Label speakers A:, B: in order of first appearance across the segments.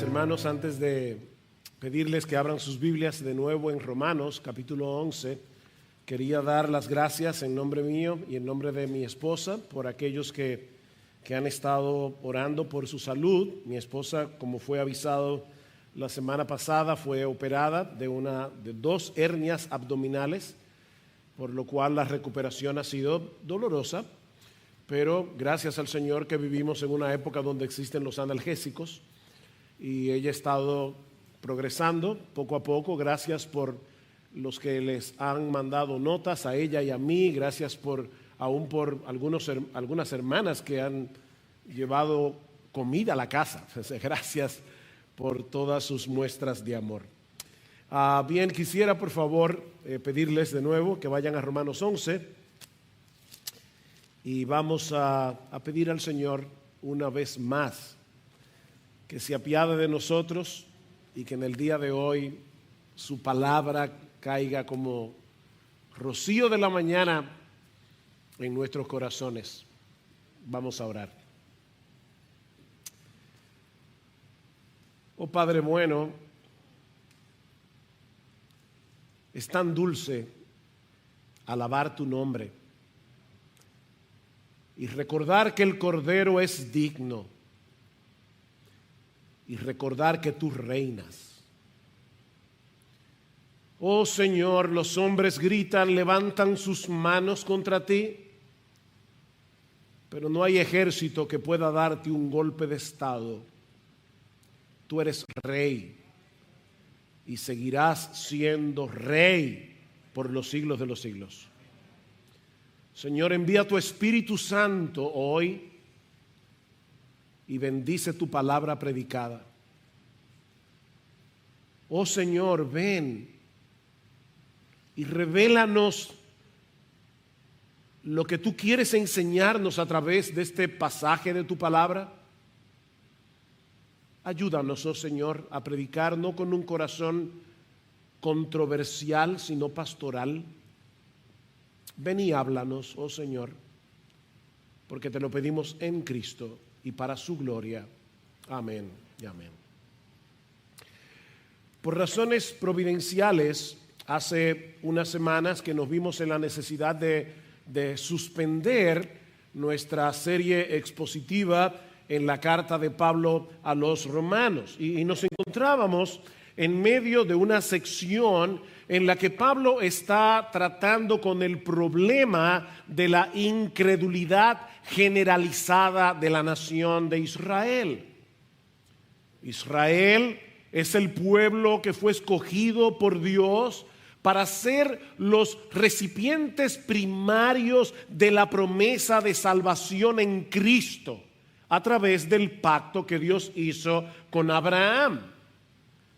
A: Hermanos, antes de pedirles que abran sus Biblias de nuevo en Romanos, capítulo 11, quería dar las gracias en nombre mío y en nombre de mi esposa por aquellos que han estado orando por su salud. Mi esposa, como fue avisado la semana pasada, fue operada de 2 hernias abdominales, por lo cual la recuperación ha sido dolorosa, pero gracias al Señor que vivimos en una época donde existen los analgésicos y ella ha estado progresando poco a poco. Gracias por los que les han mandado notas a ella y a mí, gracias por algunas hermanas que han llevado comida a la casa. Gracias por todas sus muestras de amor. Bien, quisiera por favor pedirles de nuevo que vayan a Romanos 11 y vamos a pedir al Señor una vez más que se apiade de nosotros y que en el día de hoy su palabra caiga como rocío de la mañana en nuestros corazones. Vamos a orar. Oh Padre bueno, es tan dulce alabar tu nombre y recordar que el Cordero es digno y recordar que tú reinas. Oh Señor, los hombres gritan, levantan sus manos contra ti, pero no hay ejército que pueda darte un golpe de estado. Tú eres rey y seguirás siendo rey por los siglos de los siglos. Señor, envía tu Espíritu Santo hoy y bendice tu palabra predicada. Oh Señor, ven y revélanos lo que tú quieres enseñarnos a través de este pasaje de tu palabra. Ayúdanos, oh Señor, a predicar no con un corazón controversial, sino pastoral. Ven y háblanos, oh Señor, porque te lo pedimos en Cristo y para su gloria. Amén y amén. Por razones providenciales, hace unas semanas que nos vimos en la necesidad de suspender nuestra serie expositiva en la carta de Pablo a los romanos. Y nos encontrábamos en medio de una sección en la que Pablo está tratando con el problema de la incredulidad generalizada de la nación de Israel. Israel es el pueblo que fue escogido por Dios para ser los recipientes primarios de la promesa de salvación en Cristo a través del pacto que Dios hizo con Abraham.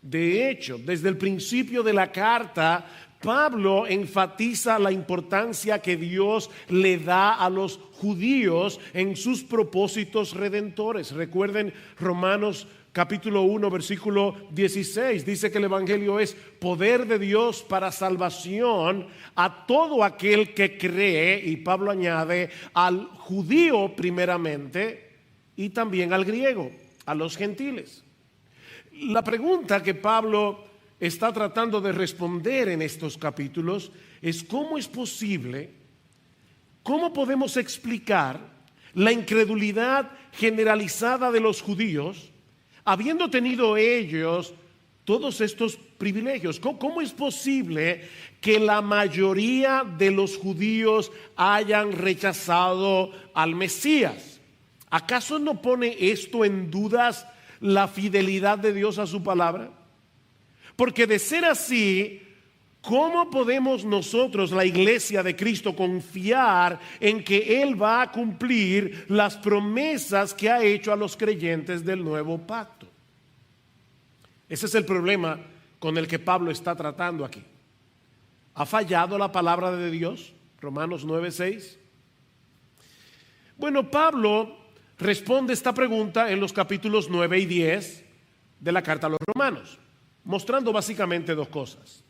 A: De hecho, desde el principio de la carta, Pablo enfatiza la importancia que Dios le da a los judíos en sus propósitos redentores. Recuerden Romanos capítulo 1, versículo 16, dice que el evangelio es poder de Dios para salvación a todo aquel que cree, y Pablo añade al judío primeramente y también al griego, a los gentiles. La pregunta que Pablo está tratando de responder en estos capítulos es: ¿cómo es posible, cómo podemos explicar la incredulidad generalizada de los judíos, habiendo tenido ellos todos estos privilegios? ¿Cómo es posible que la mayoría de los judíos hayan rechazado al Mesías? ¿Acaso no pone esto en dudas la fidelidad de Dios a su palabra? Porque de ser así, ¿cómo podemos nosotros, la iglesia de Cristo, confiar en que Él va a cumplir las promesas que ha hecho a los creyentes del nuevo pacto? Ese es el problema con el que Pablo está tratando aquí. ¿Ha fallado la palabra de Dios? Romanos 9:6. Bueno, Pablo responde esta pregunta en los capítulos 9 y 10 de la carta a los romanos, mostrando básicamente 2 cosas.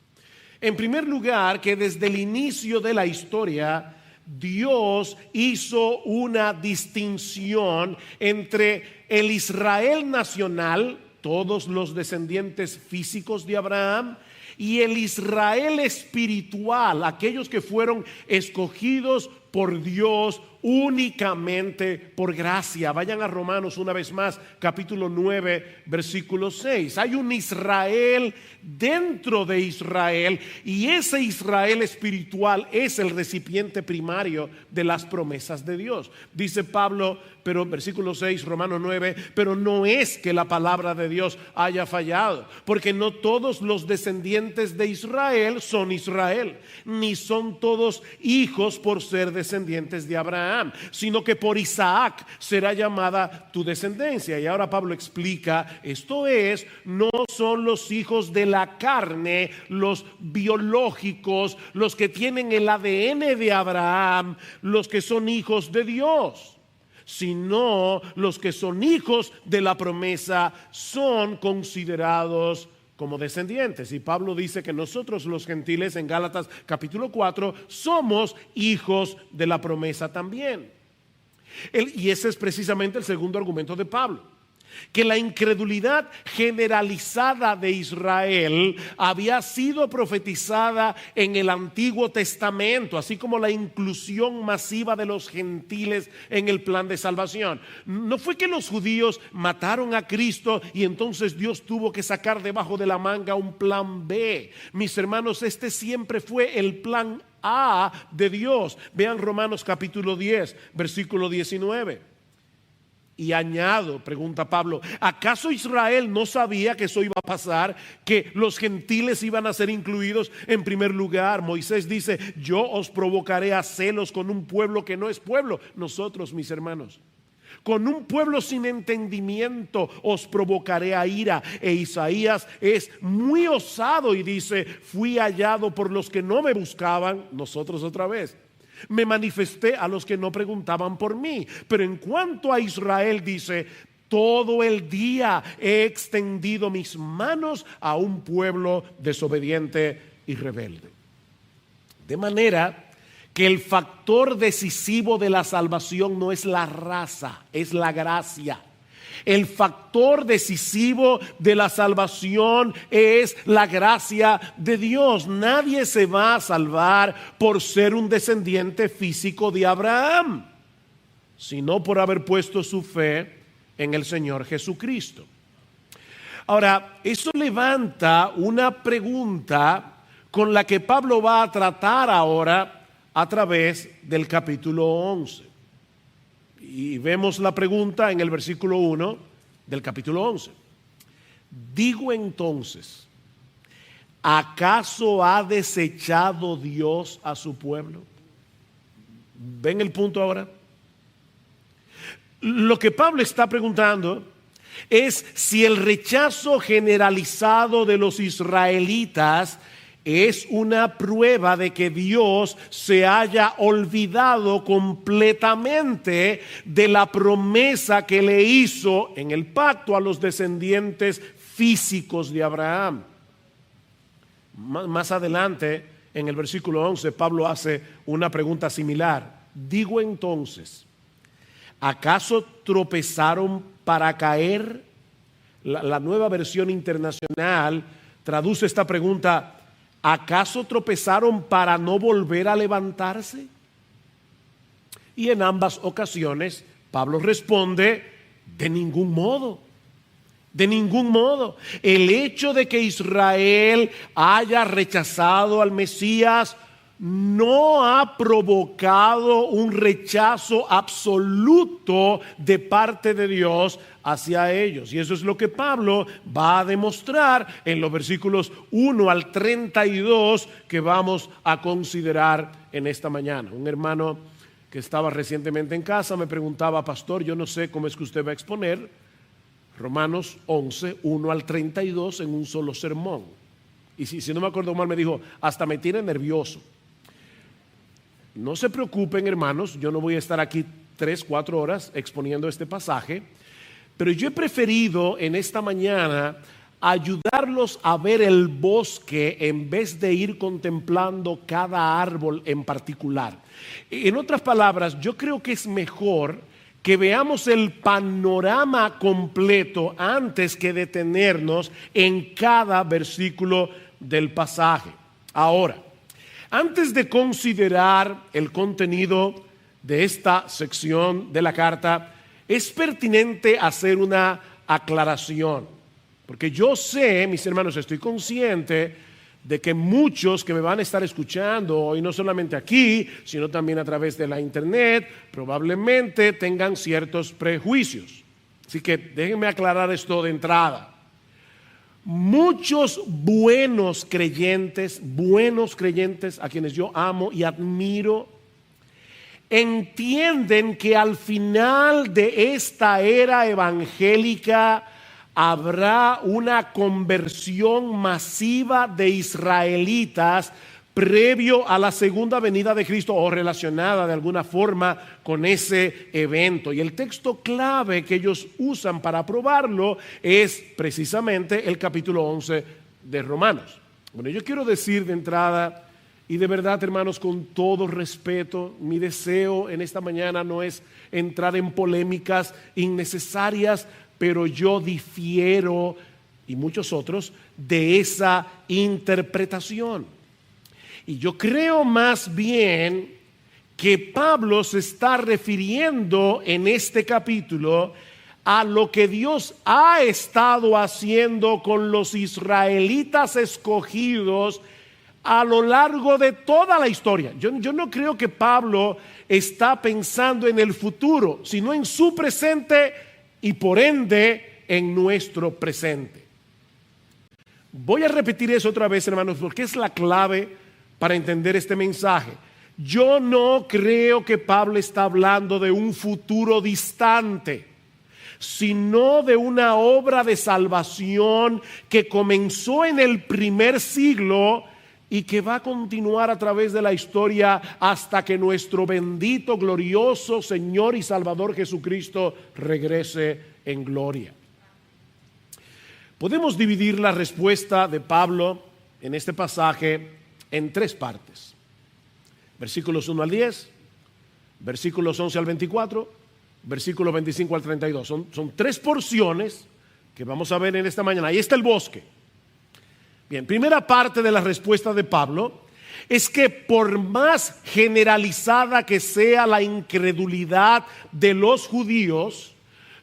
A: En primer lugar, que desde el inicio de la historia, Dios hizo una distinción entre el Israel nacional todos los descendientes físicos de Abraham, y el Israel espiritual, aquellos que fueron escogidos por Dios únicamente por gracia. Vayan a Romanos una vez más, capítulo 9, versículo 6. Hay un Israel dentro de Israel, y ese Israel espiritual es el recipiente primario de las promesas de Dios. Dice Pablo, pero versículo 6, Romanos 9, pero no es que la palabra de Dios haya fallado, porque no todos los descendientes de Israel son Israel, ni son todos hijos por ser descendientes de Abraham, sino que por Isaac será llamada tu descendencia. Y ahora Pablo explica, esto es, no son los hijos de la carne, los biológicos, los que tienen el ADN de Abraham, los que son hijos de Dios, sino los que son hijos de la promesa son considerados como descendientes. Y Pablo dice que nosotros los gentiles en Gálatas capítulo 4 somos hijos de la promesa también. Y ese es precisamente el segundo argumento de Pablo, que la incredulidad generalizada de Israel había sido profetizada en el Antiguo Testamento, así como la inclusión masiva de los gentiles en el plan de salvación. No fue que los judíos mataron a Cristo y entonces Dios tuvo que sacar debajo de la manga un plan B. Mis hermanos, este siempre fue el plan A de Dios. Vean Romanos capítulo 10, versículo 19. Y añado, pregunta Pablo, ¿acaso Israel no sabía que eso iba a pasar? Que los gentiles iban a ser incluidos en primer lugar. Moisés dice, yo os provocaré a celos con un pueblo que no es pueblo. Nosotros, mis hermanos, con un pueblo sin entendimiento os provocaré a ira. E Isaías es muy osado y dice, fui hallado por los que no me buscaban. Nosotros otra vez, me manifesté a los que no preguntaban por mí. Pero en cuanto a Israel dice, todo el día he extendido mis manos a un pueblo desobediente y rebelde. De manera que el factor decisivo de la salvación no es la raza, es la gracia. El factor decisivo de la salvación es la gracia de Dios. Nadie se va a salvar por ser un descendiente físico de Abraham, sino por haber puesto su fe en el Señor Jesucristo. Ahora, eso levanta una pregunta con la que Pablo va a tratar ahora a través del capítulo 11. Y vemos la pregunta en el versículo 1 del capítulo 11. Digo entonces, ¿acaso ha desechado Dios a su pueblo? ¿Ven el punto ahora? Lo que Pablo está preguntando es si el rechazo generalizado de los israelitas es una prueba de que Dios se haya olvidado completamente de la promesa que le hizo en el pacto a los descendientes físicos de Abraham. Más adelante, en el versículo 11, Pablo hace una pregunta similar. Digo entonces, ¿acaso tropezaron para caer? La Nueva Versión Internacional traduce esta pregunta, ¿acaso tropezaron para no volver a levantarse? Y en ambas ocasiones Pablo responde, de ningún modo. De ningún modo. El hecho de que Israel haya rechazado al Mesías no ha provocado un rechazo absoluto de parte de Dios hacia ellos. Y eso es lo que Pablo va a demostrar en los versículos 1 al 32 que vamos a considerar en esta mañana. Un hermano que estaba recientemente en casa me preguntaba, pastor, yo no sé cómo es que usted va a exponer Romanos 11, 1 al 32 en un solo sermón. Y si no me acuerdo mal, me dijo, hasta me tiene nervioso. No se preocupen, hermanos, yo no voy a estar aquí 3-4 horas exponiendo este pasaje, pero yo he preferido en esta mañana ayudarlos a ver el bosque en vez de ir contemplando cada árbol en particular. En otras palabras, yo creo que es mejor que veamos el panorama completo antes que detenernos en cada versículo del pasaje. Ahora, antes de considerar el contenido de esta sección de la carta, es pertinente hacer una aclaración, porque yo sé, mis hermanos, estoy consciente de que muchos que me van a estar escuchando hoy, no solamente aquí, sino también a través de la internet, probablemente tengan ciertos prejuicios. Así que déjenme aclarar esto de entrada. Muchos buenos creyentes a quienes yo amo y admiro, entienden que al final de esta era evangélica habrá una conversión masiva de israelitas previo a la segunda venida de Cristo o relacionada de alguna forma con ese evento. Y el texto clave que ellos usan para probarlo es precisamente el capítulo 11 de Romanos. Bueno, yo quiero decir de entrada, y de verdad, hermanos, con todo respeto, mi deseo en esta mañana no es entrar en polémicas innecesarias, pero yo difiero, y muchos otros, de esa interpretación. Y yo creo más bien que Pablo se está refiriendo en este capítulo a lo que Dios ha estado haciendo con los israelitas escogidos a lo largo de toda la historia. Yo no creo que Pablo está pensando en el futuro, sino en su presente y por ende en nuestro presente. Voy a repetir eso otra vez, hermanos, porque es la clave para entender este mensaje. Yo no creo que Pablo está hablando de un futuro distante, sino de una obra de salvación que comenzó en el primer siglo y que va a continuar a través de la historia hasta que nuestro bendito, glorioso Señor y Salvador Jesucristo regrese en gloria. Podemos dividir la respuesta de Pablo en este pasaje en tres partes. Versículos 1 al 10, versículos 11 al 24, versículos 25 al 32. Son tres porciones que vamos a ver en esta mañana. Ahí está el bosque. Bien, primera parte de la respuesta de Pablo es que por más generalizada que sea la incredulidad de los judíos,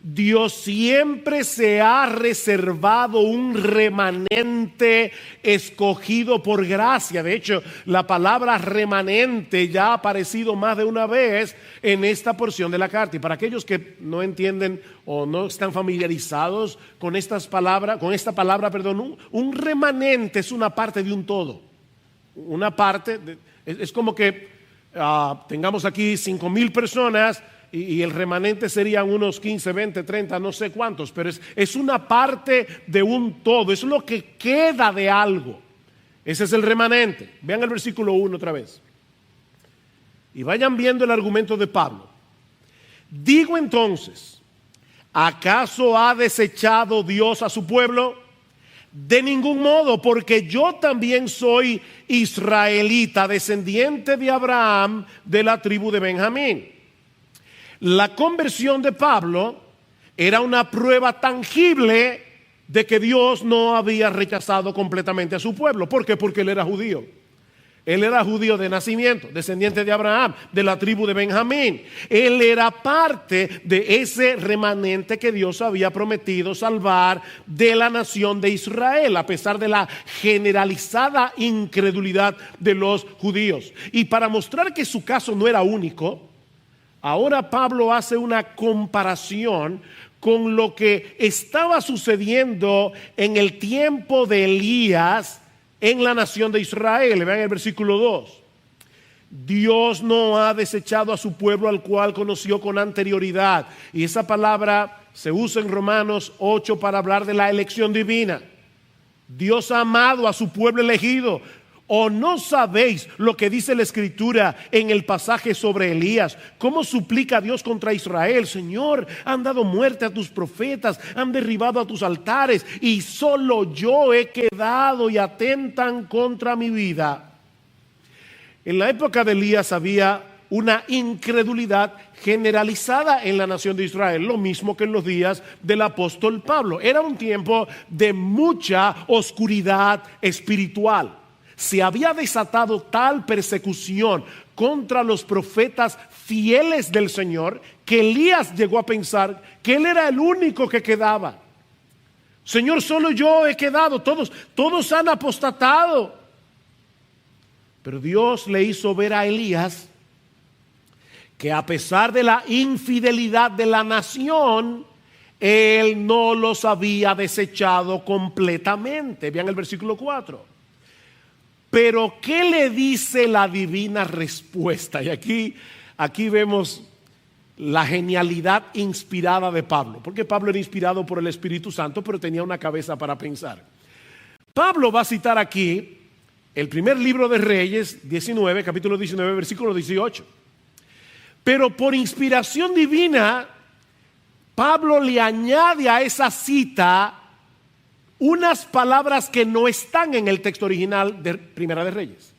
A: Dios siempre se ha reservado un remanente escogido por gracia. De hecho, la palabra remanente ya ha aparecido más de una vez en esta porción de la carta. Y para aquellos que no entienden o no están familiarizados con esta palabra, un remanente es una parte de un todo. Una parte, es como que tengamos aquí 5,000 personas y el remanente serían unos 15, 20, 30, no sé cuántos, pero es una parte de un todo, es lo que queda de algo. Ese es el remanente. Vean el versículo 1 otra vez. Y vayan viendo el argumento de Pablo. Digo entonces, ¿acaso ha desechado Dios a su pueblo? De ningún modo, porque yo también soy israelita, descendiente de Abraham, de la tribu de Benjamín. La conversión de Pablo era una prueba tangible de que Dios no había rechazado completamente a su pueblo. ¿Por qué? Porque él era judío. Él era judío de nacimiento, descendiente de Abraham, de la tribu de Benjamín. Él era parte de ese remanente que Dios había prometido salvar de la nación de Israel, a pesar de la generalizada incredulidad de los judíos. Y para mostrar que su caso no era único, ahora Pablo hace una comparación con lo que estaba sucediendo en el tiempo de Elías en la nación de Israel. Vean el versículo 2. Dios no ha desechado a su pueblo al cual conoció con anterioridad. Y esa palabra se usa en Romanos 8 para hablar de la elección divina. Dios ha amado a su pueblo elegido. ¿O no sabéis lo que dice la Escritura en el pasaje sobre Elías? ¿Cómo suplica a Dios contra Israel? Señor, han dado muerte a tus profetas, han derribado a tus altares, y solo yo he quedado y atentan contra mi vida. En la época de Elías había una incredulidad generalizada en la nación de Israel, lo mismo que en los días del apóstol Pablo. Era un tiempo de mucha oscuridad espiritual. Se había desatado tal persecución contra los profetas fieles del Señor que Elías llegó a pensar que él era el único que quedaba. Señor, solo yo he quedado, todos han apostatado. Pero Dios le hizo ver a Elías que a pesar de la infidelidad de la nación, él no los había desechado completamente. Vean el versículo 4. Pero ¿qué le dice la divina respuesta? Y aquí vemos la genialidad inspirada de Pablo, porque Pablo era inspirado por el Espíritu Santo, pero tenía una cabeza para pensar. Pablo va a citar aquí el primer libro de Reyes, capítulo 19, versículo 18. Pero por inspiración divina, Pablo le añade a esa cita unas palabras que no están en el texto original de Primera de Reyes.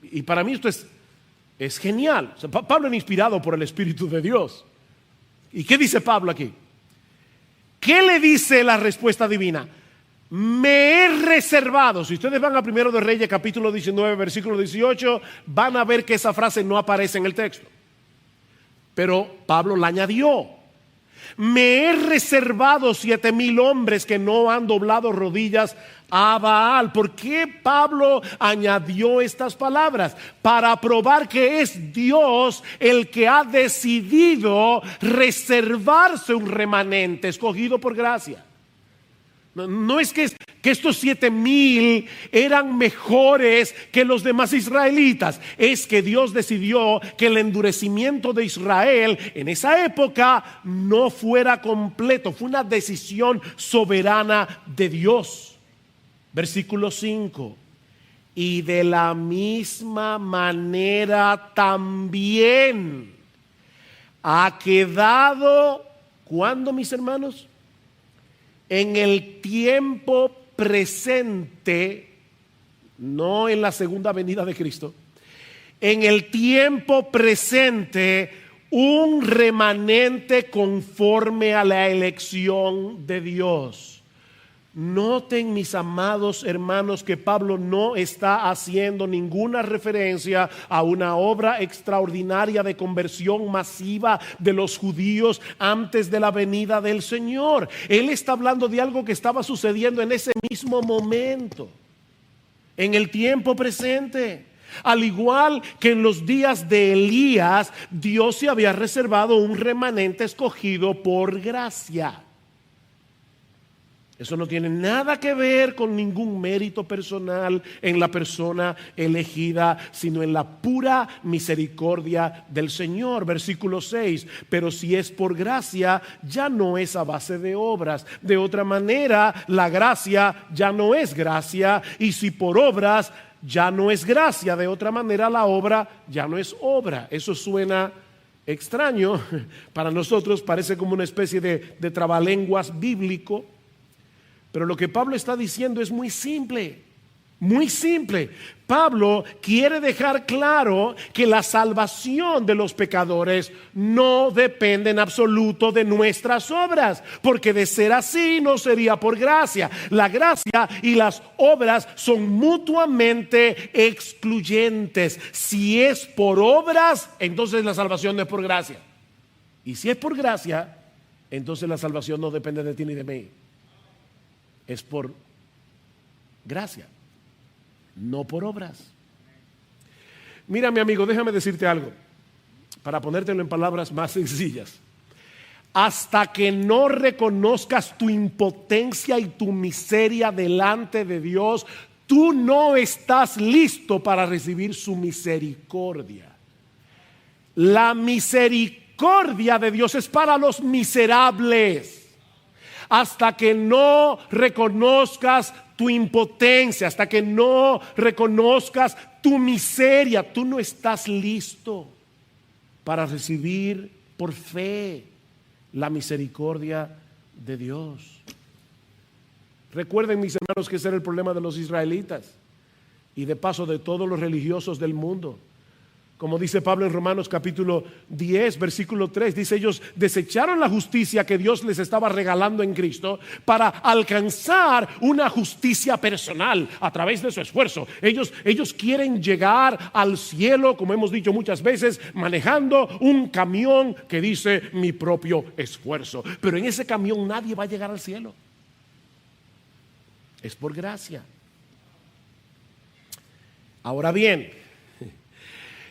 A: Y para mí esto es genial. O sea, Pablo era inspirado por el Espíritu de Dios. ¿Y qué dice Pablo aquí? ¿Qué le dice la respuesta divina? Me he reservado. Si ustedes van a Primero de Reyes, capítulo 19, versículo 18, van a ver que esa frase no aparece en el texto. Pero Pablo la añadió. Me he reservado 7,000 hombres que no han doblado rodillas a Baal. ¿Por qué Pablo añadió estas palabras? Para probar que es Dios el que ha decidido reservarse un remanente escogido por gracia. No es que estos 7,000 eran mejores que los demás israelitas. Es que Dios decidió que el endurecimiento de Israel en esa época no fuera completo. Fue una decisión soberana de Dios. Versículo 5. Y de la misma manera también ha quedado, ¿cuándo, mis hermanos? En el tiempo presente, no en la segunda venida de Cristo, en el tiempo presente, un remanente conforme a la elección de Dios. Noten, mis amados hermanos, que Pablo no está haciendo ninguna referencia a una obra extraordinaria de conversión masiva de los judíos antes de la venida del Señor. Él está hablando de algo que estaba sucediendo en ese mismo momento, en el tiempo presente. Al igual que en los días de Elías, Dios se había reservado un remanente escogido por gracia. Eso no tiene nada que ver con ningún mérito personal en la persona elegida, sino en la pura misericordia del Señor. Versículo 6, pero si es por gracia, ya no es a base de obras. De otra manera, la gracia ya no es gracia, y si por obras, ya no es gracia. De otra manera, la obra ya no es obra. Eso suena extraño para nosotros, parece como una especie de trabalenguas bíblico. Pero lo que Pablo está diciendo es muy simple, muy simple. Pablo quiere dejar claro que la salvación de los pecadores no depende en absoluto de nuestras obras, porque de ser así no sería por gracia. La gracia y las obras son mutuamente excluyentes. Si es por obras, entonces la salvación no es por gracia. Y si es por gracia, entonces la salvación no depende de ti ni de mí. Es por gracia, no por obras. Mira, mi amigo, déjame decirte algo, para ponértelo en palabras más sencillas. Hasta que no reconozcas tu impotencia y tu miseria delante de Dios, tú no estás listo para recibir su misericordia. La misericordia de Dios es para los miserables. Hasta que no reconozcas tu impotencia, hasta que no reconozcas tu miseria, tú no estás listo para recibir por fe la misericordia de Dios. Recuerden, mis hermanos, que ese era el problema de los israelitas y de paso de todos los religiosos del mundo. Como dice Pablo en Romanos capítulo 10, versículo 3, dice: ellos desecharon la justicia que Dios les estaba regalando en Cristo para alcanzar una justicia personal a través de su esfuerzo. Ellos quieren llegar al cielo, como hemos dicho muchas veces, manejando un camión que dice mi propio esfuerzo. Pero en ese camión nadie va a llegar al cielo. Es por gracia. Ahora bien,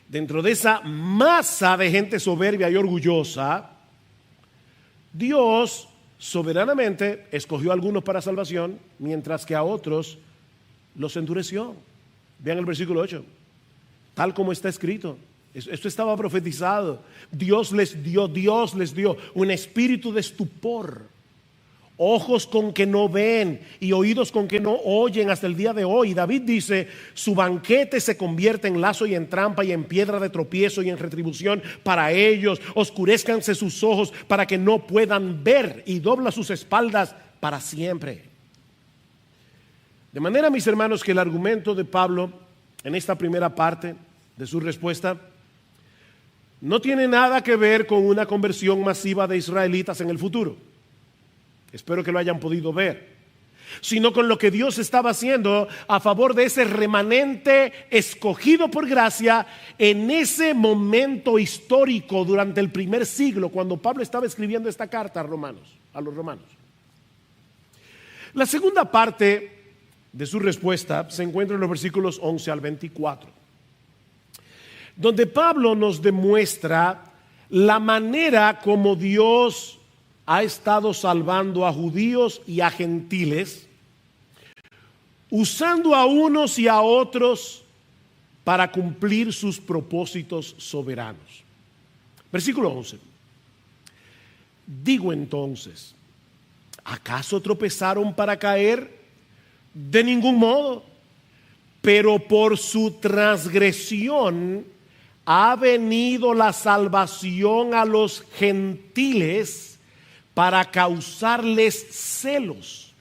A: dentro de esa masa de gente soberbia y orgullosa, Dios soberanamente escogió a algunos para salvación, mientras que a otros los endureció. Vean el versículo 8, tal como está escrito. Esto estaba profetizado. Dios les dio un espíritu de estupor, ojos con que no ven y oídos con que no oyen hasta el día de hoy. David dice: su banquete se convierte en lazo y en trampa y en piedra de tropiezo y en retribución para ellos. Oscurezcanse sus ojos para que no puedan ver, y dobla sus espaldas para siempre. De manera, mis hermanos, que el argumento de Pablo en esta primera parte de su respuesta no tiene nada que ver con una conversión masiva de israelitas en el futuro. Espero que lo hayan podido ver. Sino con lo que Dios estaba haciendo a favor de ese remanente escogido por gracia en ese momento histórico durante el primer siglo, cuando Pablo estaba escribiendo esta carta a los romanos. La segunda parte de su respuesta se encuentra en los versículos 11 al 24, donde Pablo nos demuestra la manera como Dios ha estado salvando a judíos y a gentiles, usando a unos y a otros para cumplir sus propósitos soberanos. Versículo 11. Digo entonces, ¿acaso tropezaron para caer? De ningún modo, pero por su transgresión ha venido la salvación a los gentiles para causarles celos.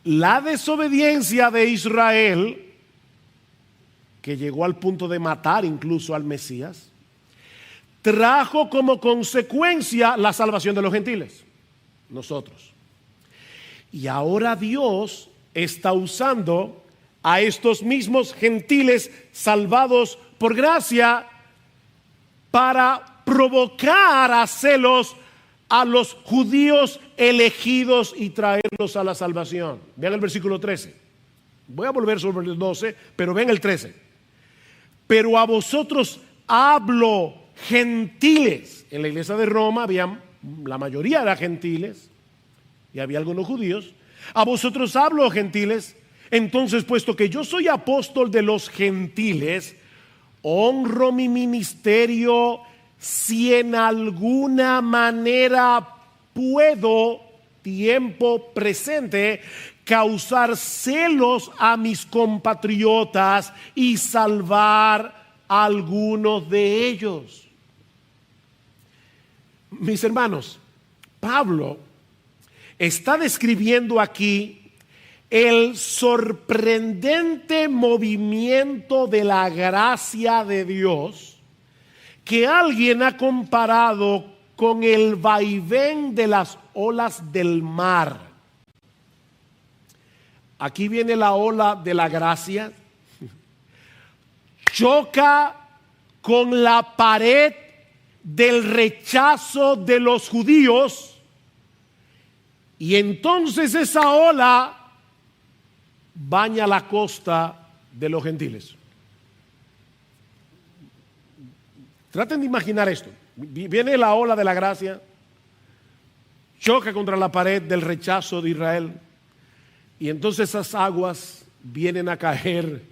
A: La desobediencia de Israel, que llegó al punto de matar incluso al Mesías, trajo como consecuencia la salvación de los gentiles, nosotros. Y ahora Dios está usando a estos mismos gentiles salvados por gracia para provocar a celos a los judíos elegidos y traerlos a la salvación. Vean el versículo 13. Voy a volver sobre el 12, pero ven el 13. Pero a vosotros hablo, gentiles. En la iglesia de Roma la mayoría eran gentiles y había algunos judíos. A vosotros hablo, gentiles. Entonces, puesto que yo soy apóstol de los gentiles, honro mi ministerio si en alguna manera puedo, tiempo presente, causar celos a mis compatriotas y salvar a algunos de ellos. Mis hermanos, Pablo está describiendo aquí el sorprendente movimiento de la gracia de Dios, que alguien ha comparado con el vaivén de las olas del mar. Aquí viene la ola de la gracia, choca con la pared del rechazo de los judíos, y entonces esa ola baña la costa de los gentiles. Traten de imaginar esto. Viene la ola de la gracia, choca contra la pared del rechazo de Israel, y entonces esas aguas vienen a caer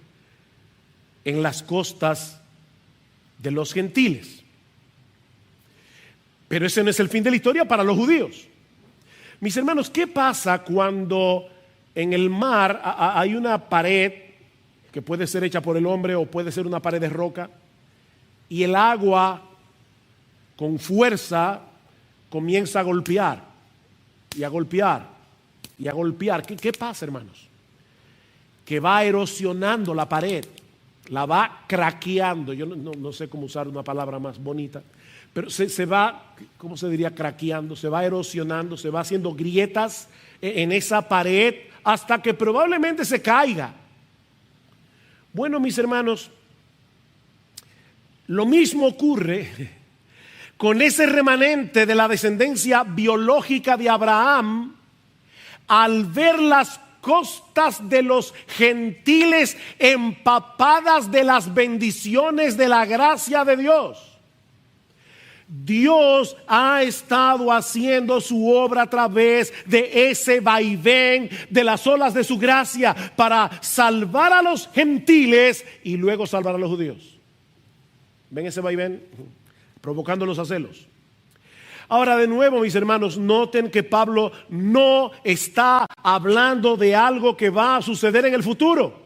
A: en las costas de los gentiles. Pero ese no es el fin de la historia para los judíos. Mis hermanos, ¿qué pasa cuando en el mar hay una pared que puede ser hecha por el hombre o puede ser una pared de roca, y el agua con fuerza comienza a golpear y a golpear y a golpear? ¿Qué pasa, hermanos? Que va erosionando la pared la va craqueando. Yo no sé cómo usar una palabra más bonita, pero se va, ¿cómo se diría? Craqueando, se va erosionando, se va haciendo grietas en esa pared hasta que probablemente se caiga. Bueno, mis hermanos, lo mismo ocurre con ese remanente de la descendencia biológica de Abraham al ver las costas de los gentiles empapadas de las bendiciones de la gracia de Dios. Dios ha estado haciendo su obra a través de ese vaivén de las olas de su gracia para salvar a los gentiles y luego salvar a los judíos. ¿Ven ese vaivén? Provocándolos a celos. Ahora, de nuevo, mis hermanos, noten que Pablo no está hablando de algo que va a suceder en el futuro.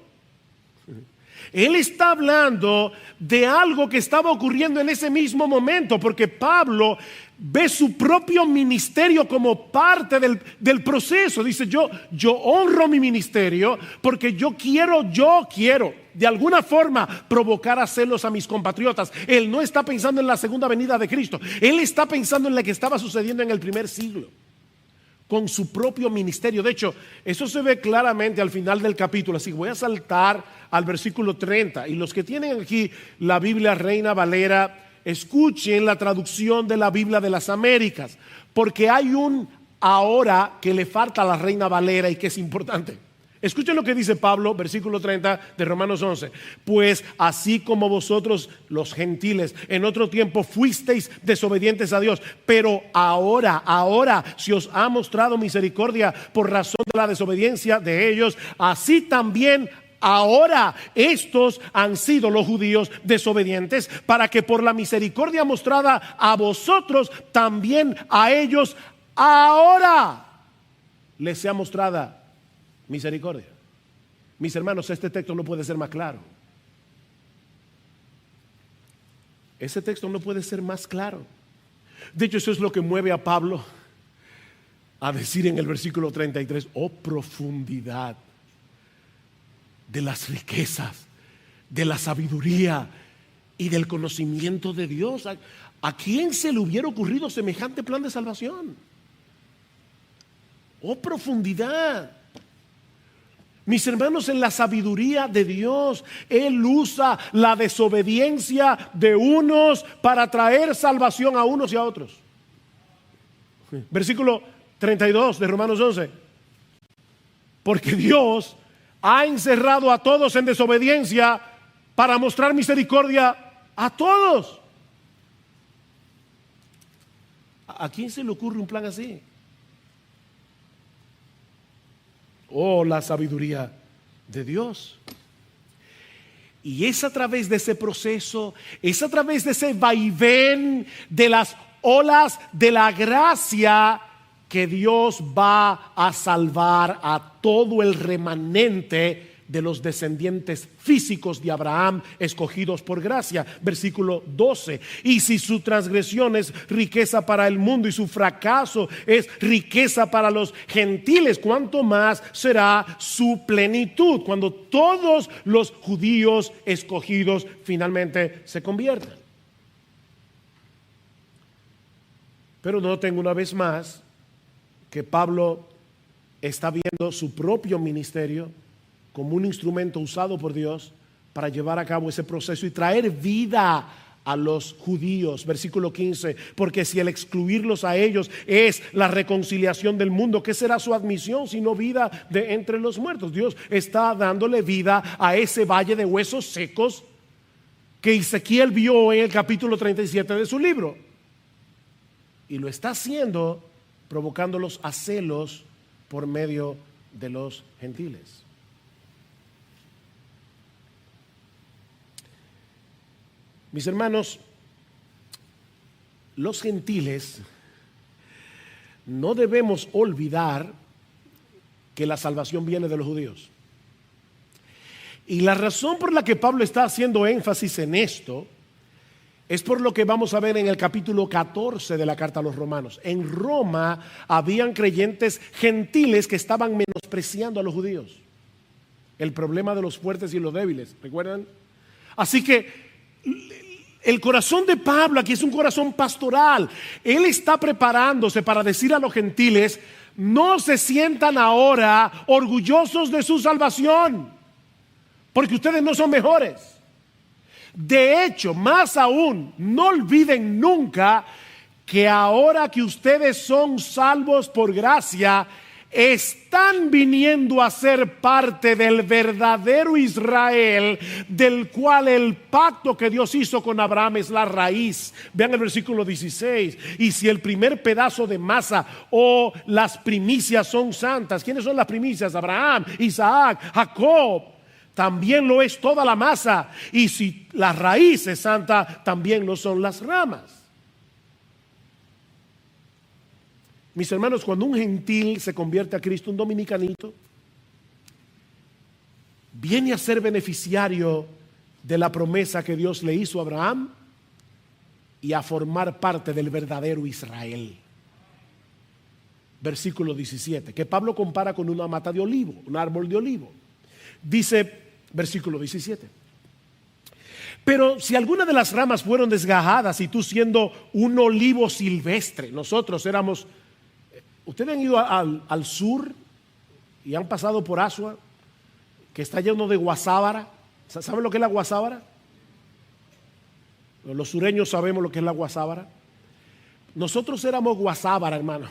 A: Él está hablando de algo que estaba ocurriendo en ese mismo momento, porque Pablo ve su propio ministerio como parte del proceso. Dice, yo honro mi ministerio porque yo quiero de alguna forma provocar a celos a mis compatriotas. Él no está pensando en la segunda venida de Cristo. Él está pensando en lo que estaba sucediendo en el primer siglo con su propio ministerio. De hecho, eso se ve claramente al final del capítulo. Así que voy a saltar al versículo 30. Y los que tienen aquí la Biblia Reina Valera, escuchen la traducción de la Biblia de las Américas, porque hay un ahora que le falta a la Reina Valera y que es importante. Escuchen lo que dice Pablo, versículo 30 de Romanos 11. Pues así como vosotros los gentiles en otro tiempo fuisteis desobedientes a Dios, pero ahora se os ha mostrado misericordia por razón de la desobediencia de ellos, así también ahora estos han sido los judíos desobedientes, para que por la misericordia mostrada a vosotros, también a ellos ahora les sea mostrada misericordia. Mis hermanos, este texto no puede ser más claro. Ese texto no puede ser más claro. De hecho, eso es lo que mueve a Pablo a decir en el versículo 33, oh profundidad de las riquezas, de la sabiduría y del conocimiento de Dios. ¿A quién se le hubiera ocurrido semejante plan de salvación? Oh profundidad. Mis hermanos, en la sabiduría de Dios, Él usa la desobediencia de unos para traer salvación a unos y a otros. Versículo 32 de Romanos 11. Porque Dios ha encerrado a todos en desobediencia para mostrar misericordia a todos. ¿A quién se le ocurre un plan así? Oh, la sabiduría de Dios. Y es a través de ese proceso, es a través de ese vaivén de las olas de la gracia que Dios va a salvar a todo el remanente de los descendientes físicos de Abraham, escogidos por gracia. Versículo 12. Y si su transgresión es riqueza para el mundo y su fracaso es riqueza para los gentiles, ¿cuánto más será su plenitud cuando todos los judíos escogidos finalmente se conviertan? Pero noten una vez más que Pablo está viendo su propio ministerio como un instrumento usado por Dios para llevar a cabo ese proceso y traer vida a los judíos. Versículo 15, porque si el excluirlos a ellos es la reconciliación del mundo, ¿qué será su admisión sino vida de entre los muertos? Dios está dándole vida a ese valle de huesos secos que Ezequiel vio en el capítulo 37 de su libro. Y lo está haciendo provocándolos a celos por medio de los gentiles. Mis hermanos, los gentiles no debemos olvidar que la salvación viene de los judíos. Y la razón por la que Pablo está haciendo énfasis en esto es por lo que vamos a ver en el capítulo 14 de la carta a los romanos. En Roma habían creyentes gentiles que estaban menospreciando a los judíos. El problema de los fuertes y los débiles, ¿recuerdan? Así que el corazón de Pablo aquí es un corazón pastoral. Él está preparándose para decir a los gentiles: no se sientan ahora orgullosos de su salvación, porque ustedes no son mejores. De hecho, más aún, no olviden nunca que ahora que ustedes son salvos por gracia, están viniendo a ser parte del verdadero Israel, del cual el pacto que Dios hizo con Abraham es la raíz. Vean el versículo 16. Y si el primer pedazo de masa o las primicias son santas, ¿quiénes son las primicias? Abraham, Isaac, Jacob. También lo es toda la masa. Y si la raíz es santa, también lo son las ramas. Mis hermanos, cuando un gentil se convierte a Cristo, un dominicanito, viene a ser beneficiario de la promesa que Dios le hizo a Abraham y a formar parte del verdadero Israel. Versículo 17, que Pablo compara con una mata de olivo, un árbol de olivo. Dice, versículo 17: pero si alguna de las ramas fueron desgajadas y tú siendo un olivo silvestre, nosotros éramos... Ustedes han ido al sur y han pasado por Asua, que está lleno de guasábara. ¿Saben lo que es la guasábara? Los sureños sabemos lo que es la guasábara. Nosotros éramos guasábara, hermano.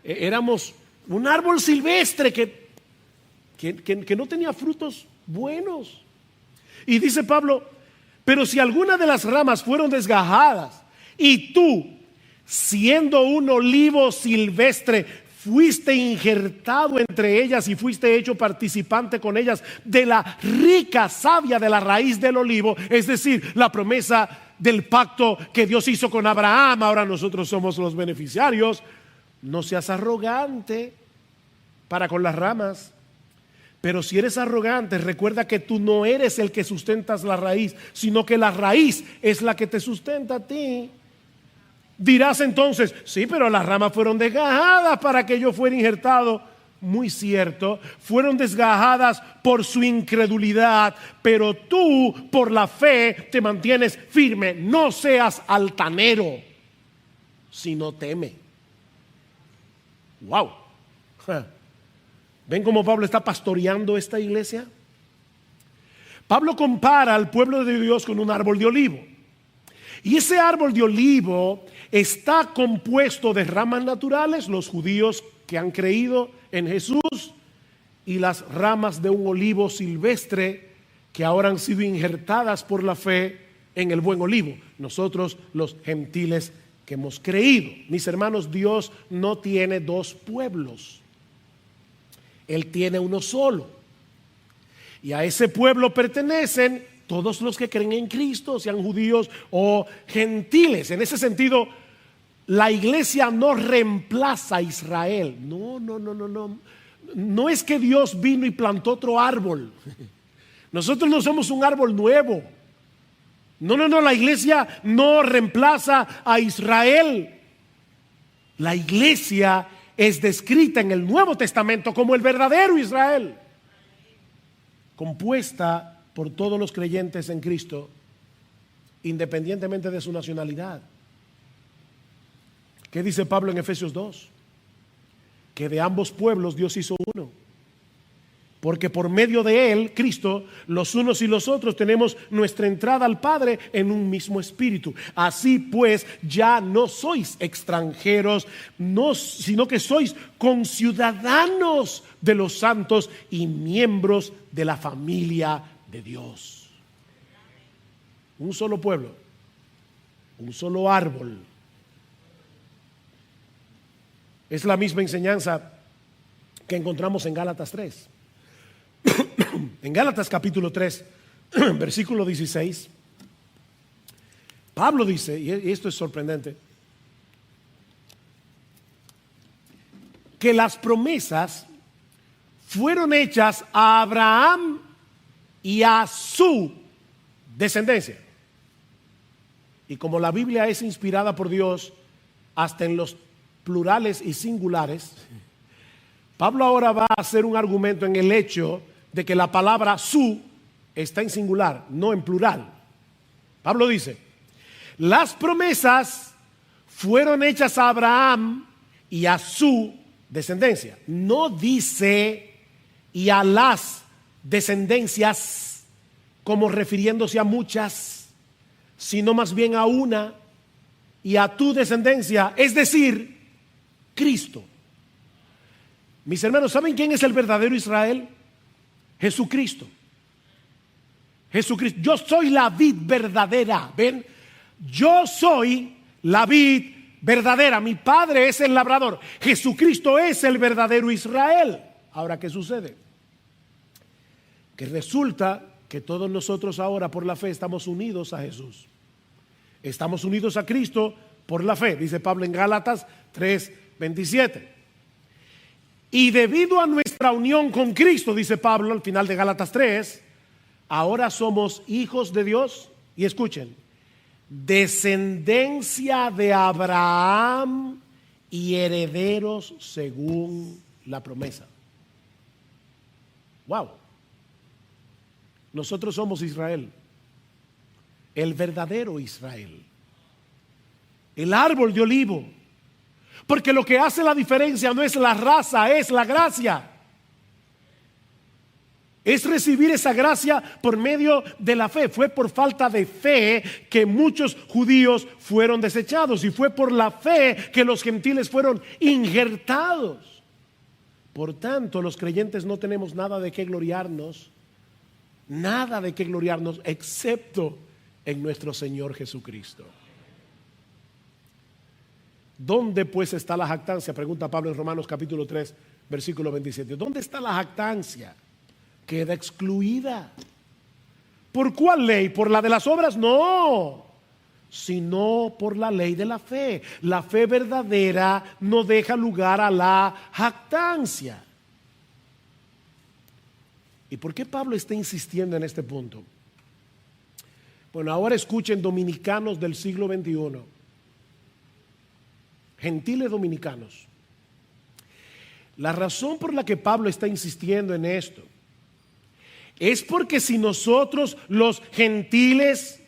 A: Éramos un árbol silvestre que no tenía frutos buenos. Y dice Pablo: pero si alguna de las ramas fueron desgajadas y tú, siendo un olivo silvestre, fuiste injertado entre ellas y fuiste hecho participante con ellas de la rica savia de la raíz del olivo, es decir, la promesa del pacto que Dios hizo con Abraham, ahora nosotros somos los beneficiarios. No seas arrogante para con las ramas. Pero si eres arrogante, recuerda que tú no eres el que sustentas la raíz, sino que la raíz es la que te sustenta a ti. Dirás entonces: sí, pero las ramas fueron desgajadas para que yo fuera injertado. Muy cierto, fueron desgajadas por su incredulidad, pero tú por la fe te mantienes firme. No seas altanero, sino teme. Wow. ¿Ven cómo Pablo está pastoreando esta iglesia? Pablo compara al pueblo de Dios con un árbol de olivo. Y ese árbol de olivo está compuesto de ramas naturales, los judíos que han creído en Jesús, y las ramas de un olivo silvestre que ahora han sido injertadas por la fe en el buen olivo. Nosotros, los gentiles que hemos creído. Mis hermanos, Dios no tiene dos pueblos. Él tiene uno solo. Y a ese pueblo pertenecen todos los que creen en Cristo, sean judíos o gentiles. En ese sentido, la iglesia no reemplaza a Israel. No. No es que Dios vino y plantó otro árbol. Nosotros no somos un árbol nuevo. No, la iglesia no reemplaza a Israel. La iglesia es descrita en el Nuevo Testamento como el verdadero Israel, compuesta por todos los creyentes en Cristo, independientemente de su nacionalidad. ¿Qué dice Pablo en Efesios 2? Que de ambos pueblos Dios hizo uno, porque por medio de él, Cristo, los unos y los otros tenemos nuestra entrada al Padre en un mismo espíritu. Así pues, ya no sois extranjeros, sino que sois conciudadanos de los santos y miembros de la familia de Dios. Un solo pueblo, un solo árbol. Es la misma enseñanza que encontramos en Gálatas 3. En Gálatas capítulo 3, versículo 16, Pablo dice, y esto es sorprendente, que las promesas fueron hechas a Abraham y a su descendencia. Y como la Biblia es inspirada por Dios hasta en los plurales y singulares, Pablo ahora va a hacer un argumento en el hecho de que la palabra su está en singular, no en plural. Pablo dice, las promesas fueron hechas a Abraham y a su descendencia. No dice y a las descendencias como refiriéndose a muchas, sino más bien a una y a tu descendencia, es decir, Cristo. Mis hermanos, ¿saben quién es el verdadero Israel? Jesucristo. Jesucristo. Yo soy la vid verdadera. ¿Ven? Yo soy la vid verdadera. Mi padre es el labrador. Jesucristo es el verdadero Israel. Ahora, ¿qué sucede? Que resulta que todos nosotros ahora por la fe estamos unidos a Jesús. Estamos unidos a Cristo por la fe, dice Pablo en Gálatas 3:27. Y debido a nuestra unión con Cristo, dice Pablo al final de Gálatas 3, ahora somos hijos de Dios. Y escuchen, descendencia de Abraham y herederos según la promesa. Wow. Nosotros somos Israel, el verdadero Israel, el árbol de olivo, porque lo que hace la diferencia no es la raza, es la gracia. Es recibir esa gracia por medio de la fe. Fue por falta de fe que muchos judíos fueron desechados, y fue por la fe que los gentiles fueron injertados. Por tanto, los creyentes no tenemos nada de qué gloriarnos, excepto en nuestro Señor Jesucristo. ¿Dónde pues está la jactancia? Pregunta Pablo en Romanos capítulo 3, versículo 27. ¿Dónde está la jactancia? Queda excluida. ¿Por cuál ley? ¿Por la de las obras? No, sino por la ley de la fe. La fe verdadera no deja lugar a la jactancia. ¿Y por qué Pablo está insistiendo en este punto? Bueno, ahora escuchen, dominicanos del siglo XXI, gentiles dominicanos. La razón por la que Pablo está insistiendo en esto es porque si nosotros los gentiles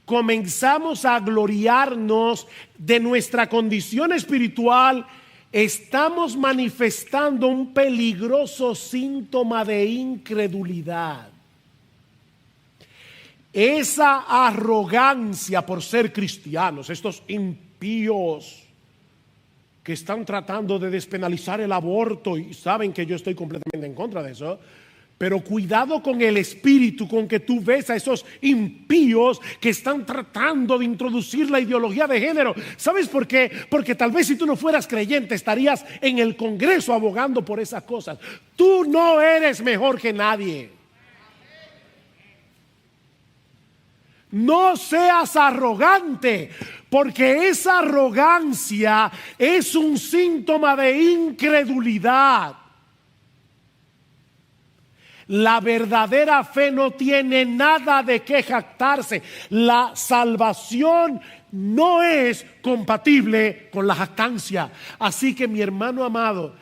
A: comenzamos a gloriarnos de nuestra condición espiritual, estamos manifestando un peligroso síntoma de incredulidad. Esa arrogancia por ser cristianos, estos impíos que están tratando de despenalizar el aborto, y saben que yo estoy completamente en contra de eso, pero cuidado con el espíritu con que tú ves a esos impíos que están tratando de introducir la ideología de género. ¿Sabes por qué? Porque tal vez si tú no fueras creyente estarías en el Congreso abogando por esas cosas. Tú no eres mejor que nadie. No seas arrogante, porque esa arrogancia es un síntoma de incredulidad. La verdadera fe no tiene nada de qué jactarse. La salvación no es compatible con la jactancia. Así que mi hermano amado,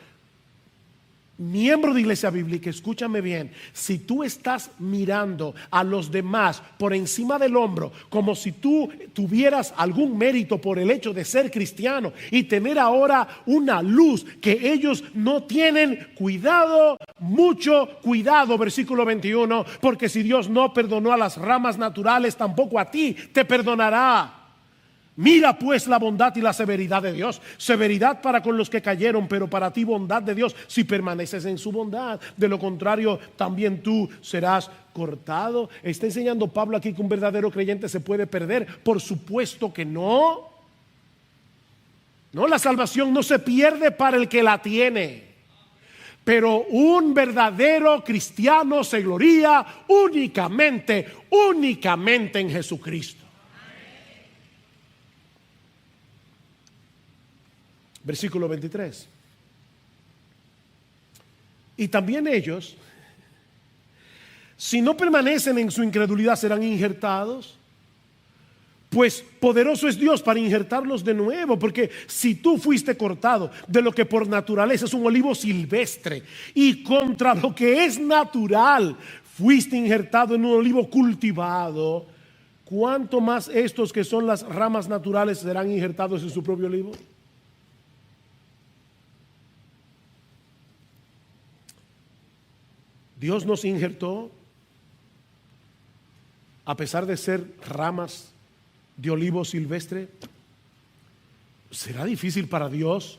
A: miembro de Iglesia Bíblica, escúchame bien. Si tú estás mirando a los demás por encima del hombro, como si tú tuvieras algún mérito por el hecho de ser cristiano y tener ahora una luz que ellos no tienen, cuidado, mucho cuidado, versículo 21, porque si Dios no perdonó a las ramas naturales, tampoco a ti te perdonará. Mira pues la bondad y la severidad de Dios. Severidad para con los que cayeron, pero para ti bondad de Dios si permaneces en su bondad. De lo contrario, también tú serás cortado. ¿Está enseñando Pablo aquí que un verdadero creyente se puede perder? Por supuesto que no. No, la salvación no se pierde para el que la tiene. Pero un verdadero cristiano se gloría únicamente en Jesucristo. Versículo 23. Y también ellos, si no permanecen en su incredulidad, serán injertados. Pues poderoso es Dios para injertarlos de nuevo, porque si tú fuiste cortado de lo que por naturaleza es un olivo silvestre y contra lo que es natural fuiste injertado en un olivo cultivado, ¿cuánto más estos que son las ramas naturales serán injertados en su propio olivo? Dios nos injertó a pesar de ser ramas de olivo silvestre. ¿Será difícil para Dios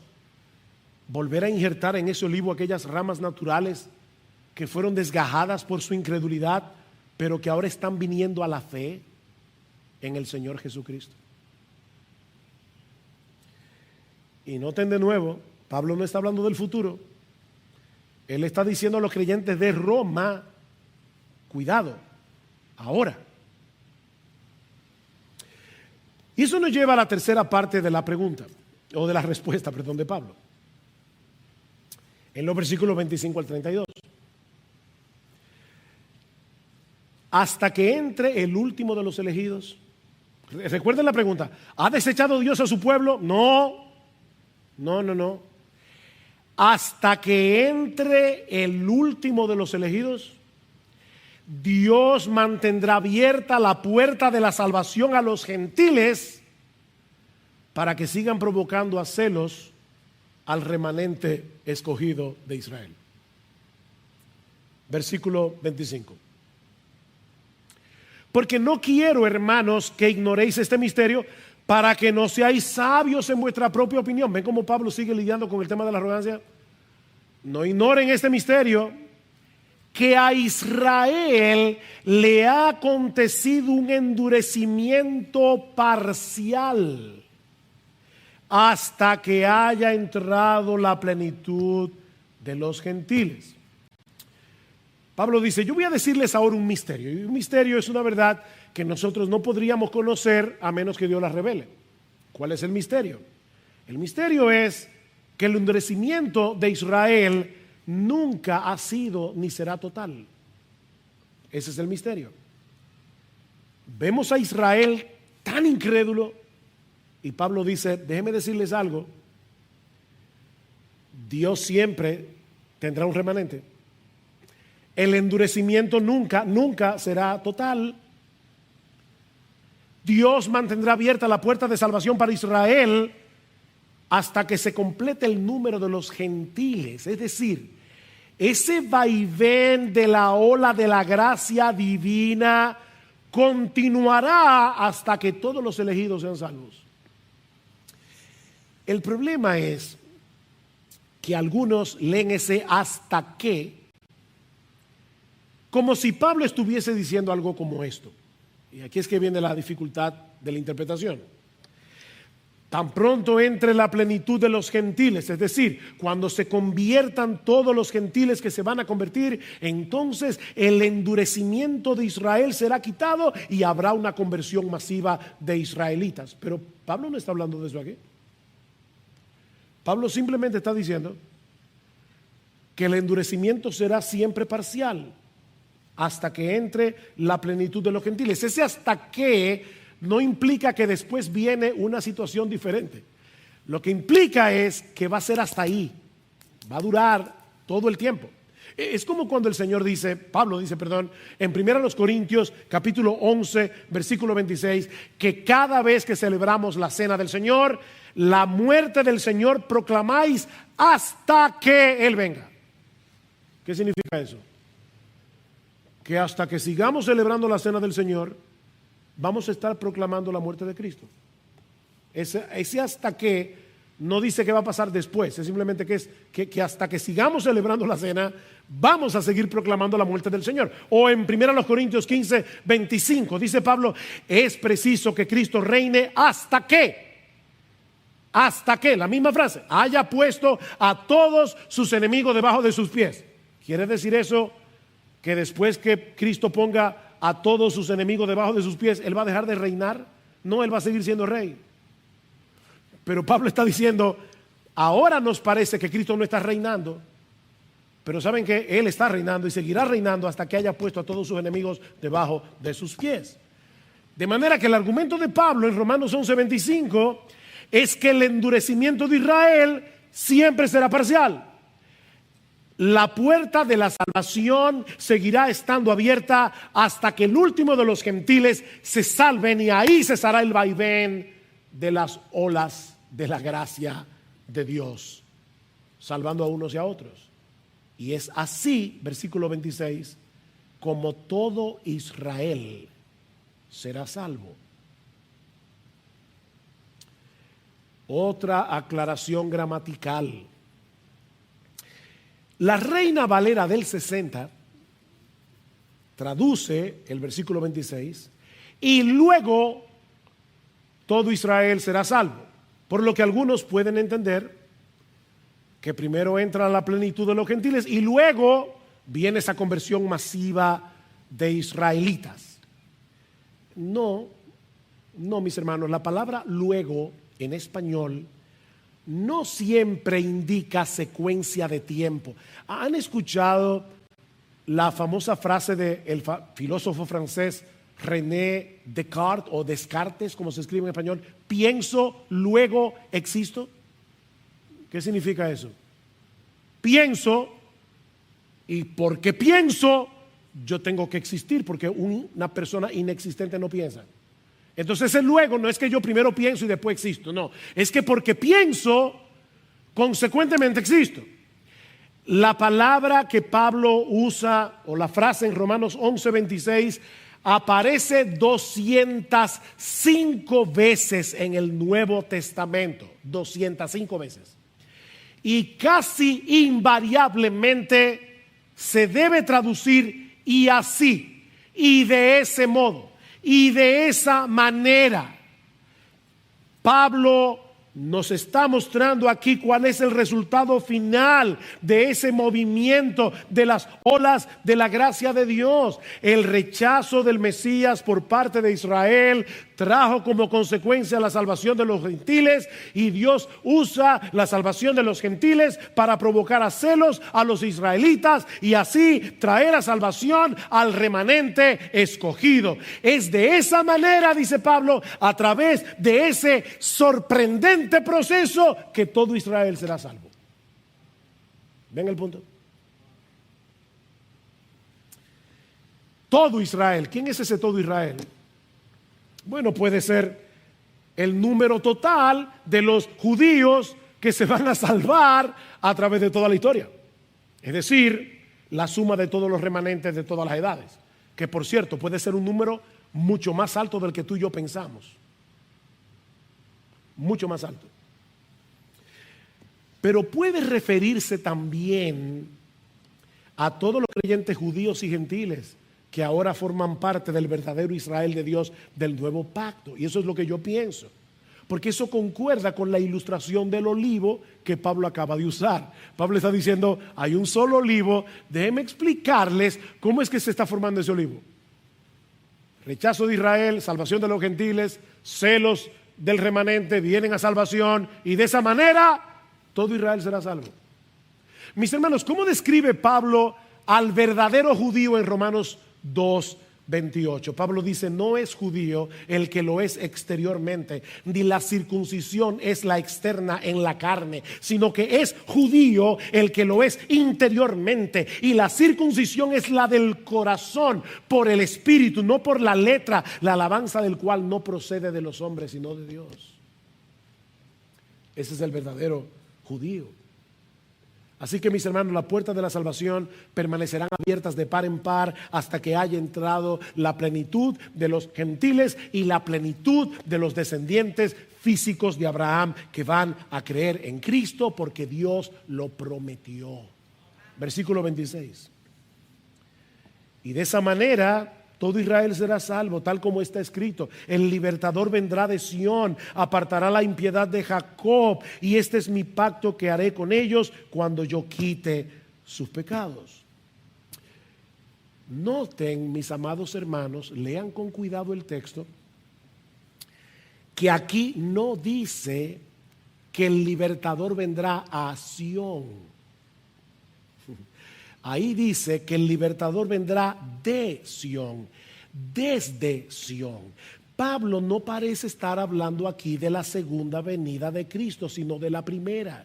A: volver a injertar en ese olivo aquellas ramas naturales que fueron desgajadas por su incredulidad, pero que ahora están viniendo a la fe en el Señor Jesucristo? Y noten de nuevo, Pablo no está hablando del futuro. Él está diciendo a los creyentes de Roma, cuidado, ahora. Y eso nos lleva a la tercera parte de la pregunta, o de la respuesta, perdón, de Pablo. En los versículos 25 al 32. Hasta que entre el último de los elegidos. Recuerden la pregunta, ¿ha desechado Dios a su pueblo? No. Hasta que entre el último de los elegidos, Dios mantendrá abierta la puerta de la salvación a los gentiles para que sigan provocando a celos al remanente escogido de Israel. Versículo 25. Porque no quiero, hermanos, que ignoréis este misterio, para que no seáis sabios en vuestra propia opinión. ¿Ven cómo Pablo sigue lidiando con el tema de la arrogancia? No ignoren este misterio, que a Israel le ha acontecido un endurecimiento parcial hasta que haya entrado la plenitud de los gentiles. Pablo dice, yo voy a decirles ahora un misterio. Y un misterio es una verdad que nosotros no podríamos conocer a menos que Dios la revele. ¿Cuál es el misterio? El misterio es que el endurecimiento de Israel nunca ha sido ni será total. Ese es el misterio. Vemos a Israel tan incrédulo y Pablo dice, déjenme decirles algo, Dios siempre tendrá un remanente. El endurecimiento nunca será total. Dios mantendrá abierta la puerta de salvación para Israel hasta que se complete el número de los gentiles. Es decir, ese vaivén de la ola de la gracia divina continuará hasta que todos los elegidos sean salvos. El problema es que algunos leen ese hasta que como si Pablo estuviese diciendo algo como esto. Y aquí es que viene la dificultad de la interpretación. Tan pronto entre la plenitud de los gentiles, es decir, cuando se conviertan todos los gentiles que se van a convertir, entonces el endurecimiento de Israel será quitado y habrá una conversión masiva de israelitas. Pero Pablo no está hablando de eso aquí. Pablo simplemente está diciendo que el endurecimiento será siempre parcial hasta que entre la plenitud de los gentiles. Ese hasta que no implica que después viene una situación diferente. Lo que implica es que va a ser hasta ahí, va a durar todo el tiempo. Es como cuando el Señor dice, Pablo dice, perdón, en 1 Corintios capítulo 11, versículo 26, que cada vez que celebramos la cena del Señor, la muerte del Señor proclamáis hasta que Él venga. ¿Qué significa eso? Que hasta que sigamos celebrando la cena del Señor, vamos a estar proclamando la muerte de Cristo. Ese hasta que no dice que va a pasar después, es simplemente que hasta que sigamos celebrando la cena, vamos a seguir proclamando la muerte del Señor. O en 1 Corintios 15, 25, dice Pablo, es preciso que Cristo reine hasta que, la misma frase, haya puesto a todos sus enemigos debajo de sus pies. ¿Quiere decir eso que después que Cristo ponga a todos sus enemigos debajo de sus pies, Él va a dejar de reinar? No, Él va a seguir siendo rey. Pero Pablo está diciendo, ahora nos parece que Cristo no está reinando, pero saben que Él está reinando y seguirá reinando hasta que haya puesto a todos sus enemigos debajo de sus pies. De manera que el argumento de Pablo en Romanos 11:25 es que el endurecimiento de Israel siempre será parcial. La puerta de la salvación seguirá estando abierta hasta que el último de los gentiles se salven, y ahí cesará el vaivén de las olas de la gracia de Dios, salvando a unos y a otros. Y es así, versículo 26, como todo Israel será salvo. Otra aclaración gramatical. La Reina Valera del 60 traduce el versículo 26, y luego todo Israel será salvo. Por lo que algunos pueden entender que primero entra la plenitud de los gentiles y luego viene esa conversión masiva de israelitas. No, mis hermanos, la palabra luego en español no siempre indica secuencia de tiempo. ¿Han escuchado la famosa frase del filósofo francés René Descartes, o Descartes, como se escribe en español? Pienso, luego existo. ¿Qué significa eso? Pienso, y porque pienso, yo tengo que existir, porque una persona inexistente no piensa. Entonces el luego no es que yo primero pienso y después existo, no, es que porque pienso, consecuentemente existo. La palabra que Pablo usa, o la frase en Romanos 11:26, aparece 205 veces en el Nuevo Testamento, 205 veces. Y casi invariablemente se debe traducir y así, y de ese modo, y de esa manera. Pablo nos está mostrando aquí cuál es el resultado final de ese movimiento de las olas de la gracia de Dios. El rechazo del Mesías por parte de Israel trajo como consecuencia la salvación de los gentiles, y Dios usa la salvación de los gentiles para provocar a celos a los israelitas y así traer a salvación al remanente escogido. Es de esa manera, dice Pablo, a través de ese sorprendente proceso, que todo Israel será salvo. ¿Ven el punto? Todo Israel. ¿Quién es ese todo Israel? Bueno, puede ser el número total de los judíos que se van a salvar a través de toda la historia. Es decir, la suma de todos los remanentes de todas las edades. Que por cierto, puede ser un número mucho más alto del que tú y yo pensamos. Mucho más alto. Pero puede referirse también a todos los creyentes judíos y gentiles que ahora forman parte del verdadero Israel de Dios del nuevo pacto. Y eso es lo que yo pienso, porque eso concuerda con la ilustración del olivo que Pablo acaba de usar. Pablo está diciendo, hay un solo olivo, déjenme explicarles cómo es que se está formando ese olivo. Rechazo de Israel, salvación de los gentiles, celos del remanente, vienen a salvación, y de esa manera todo Israel será salvo. Mis hermanos, ¿cómo describe Pablo al verdadero judío en Romanos 2:28? Pablo dice, no es judío el que lo es exteriormente, ni la circuncisión es la externa en la carne, sino que es judío el que lo es interiormente, y la circuncisión es la del corazón, por el espíritu, no por la letra, la alabanza del cual no procede de los hombres, sino de Dios. Ese es el verdadero judío. Así que, mis hermanos, las puertas de la salvación permanecerán abiertas de par en par hasta que haya entrado la plenitud de los gentiles y la plenitud de los descendientes físicos de Abraham, que van a creer en Cristo porque Dios lo prometió. Versículo 26. Y de esa manera todo Israel será salvo, tal como está escrito. El libertador vendrá de Sión, apartará la impiedad de Jacob, y este es mi pacto que haré con ellos cuando yo quite sus pecados. Noten, mis amados hermanos, lean con cuidado el texto, que aquí no dice que el libertador vendrá a Sión. Ahí dice que el libertador vendrá de Sión, desde Sión. Pablo no parece estar hablando aquí de la segunda venida de Cristo, sino de la primera.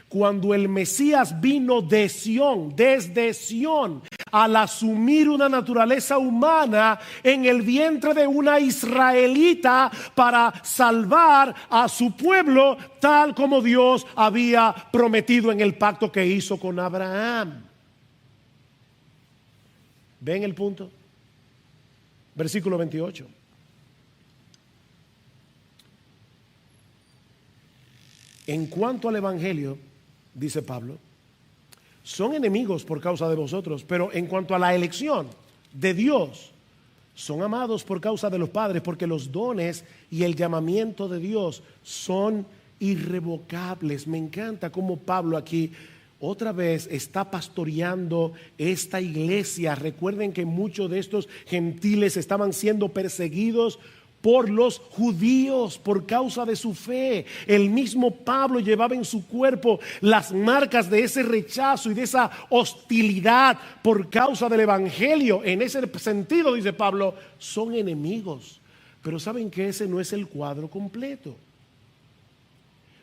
A: Cuando el Mesías vino de Sión, desde Sión, al asumir una naturaleza humana en el vientre de una israelita para salvar a su pueblo, tal como Dios había prometido en el pacto que hizo con Abraham. ¿Ven el punto? Versículo 28. En cuanto al evangelio, dice Pablo, son enemigos por causa de vosotros, pero en cuanto a la elección de Dios, son amados por causa de los padres, porque los dones y el llamamiento de Dios son irrevocables. Me encanta cómo Pablo aquí otra vez está pastoreando esta iglesia. Recuerden que muchos de estos gentiles estaban siendo perseguidos por los judíos por causa de su fe. El mismo Pablo llevaba en su cuerpo las marcas de ese rechazo y de esa hostilidad por causa del evangelio. En ese sentido, dice Pablo, son enemigos. Pero saben que ese no es el cuadro completo.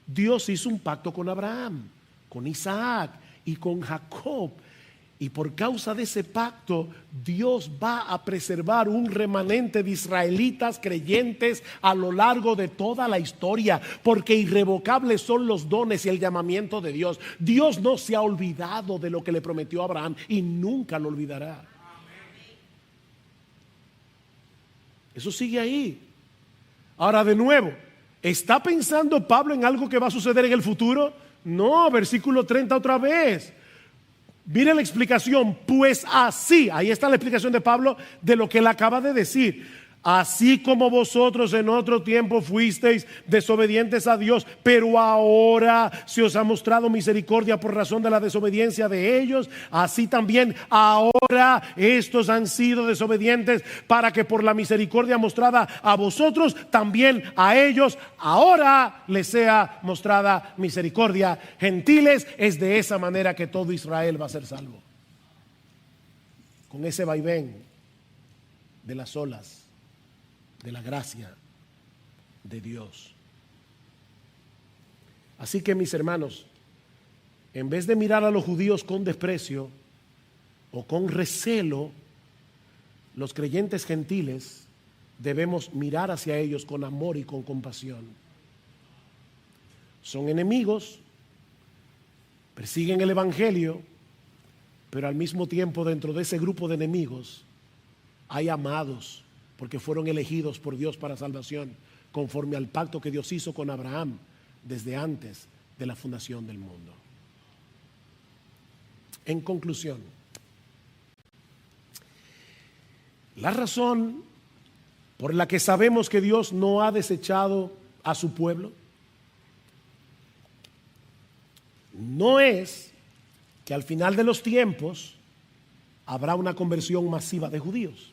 A: Dios hizo un pacto con Abraham, con Isaac y con Jacob. Y por causa de ese pacto, Dios va a preservar un remanente de israelitas creyentes a lo largo de toda la historia, porque irrevocables son los dones y el llamamiento de Dios. Dios no se ha olvidado de lo que le prometió a Abraham y nunca lo olvidará. Eso sigue ahí. Ahora, de nuevo, ¿está pensando Pablo en algo que va a suceder en el futuro? No, versículo 30 otra vez. Mire la explicación, pues así, ahí está la explicación de Pablo de lo que él acaba de decir. Así como vosotros en otro tiempo fuisteis desobedientes a Dios, pero ahora se os ha mostrado misericordia por razón de la desobediencia de ellos, así también ahora estos han sido desobedientes para que por la misericordia mostrada a vosotros, también a ellos ahora les sea mostrada misericordia. Gentiles, es de esa manera que todo Israel va a ser salvo. Con ese vaivén de las olas de la gracia de Dios. Así que, mis hermanos, en vez de mirar a los judíos con desprecio o con recelo, los creyentes gentiles debemos mirar hacia ellos con amor y con compasión. Son enemigos, persiguen el evangelio, pero al mismo tiempo dentro de ese grupo de enemigos hay amados, porque fueron elegidos por Dios para salvación, conforme al pacto que Dios hizo con Abraham desde antes de la fundación del mundo. En conclusión, la razón por la que sabemos que Dios no ha desechado a su pueblo no es que al final de los tiempos habrá una conversión masiva de judíos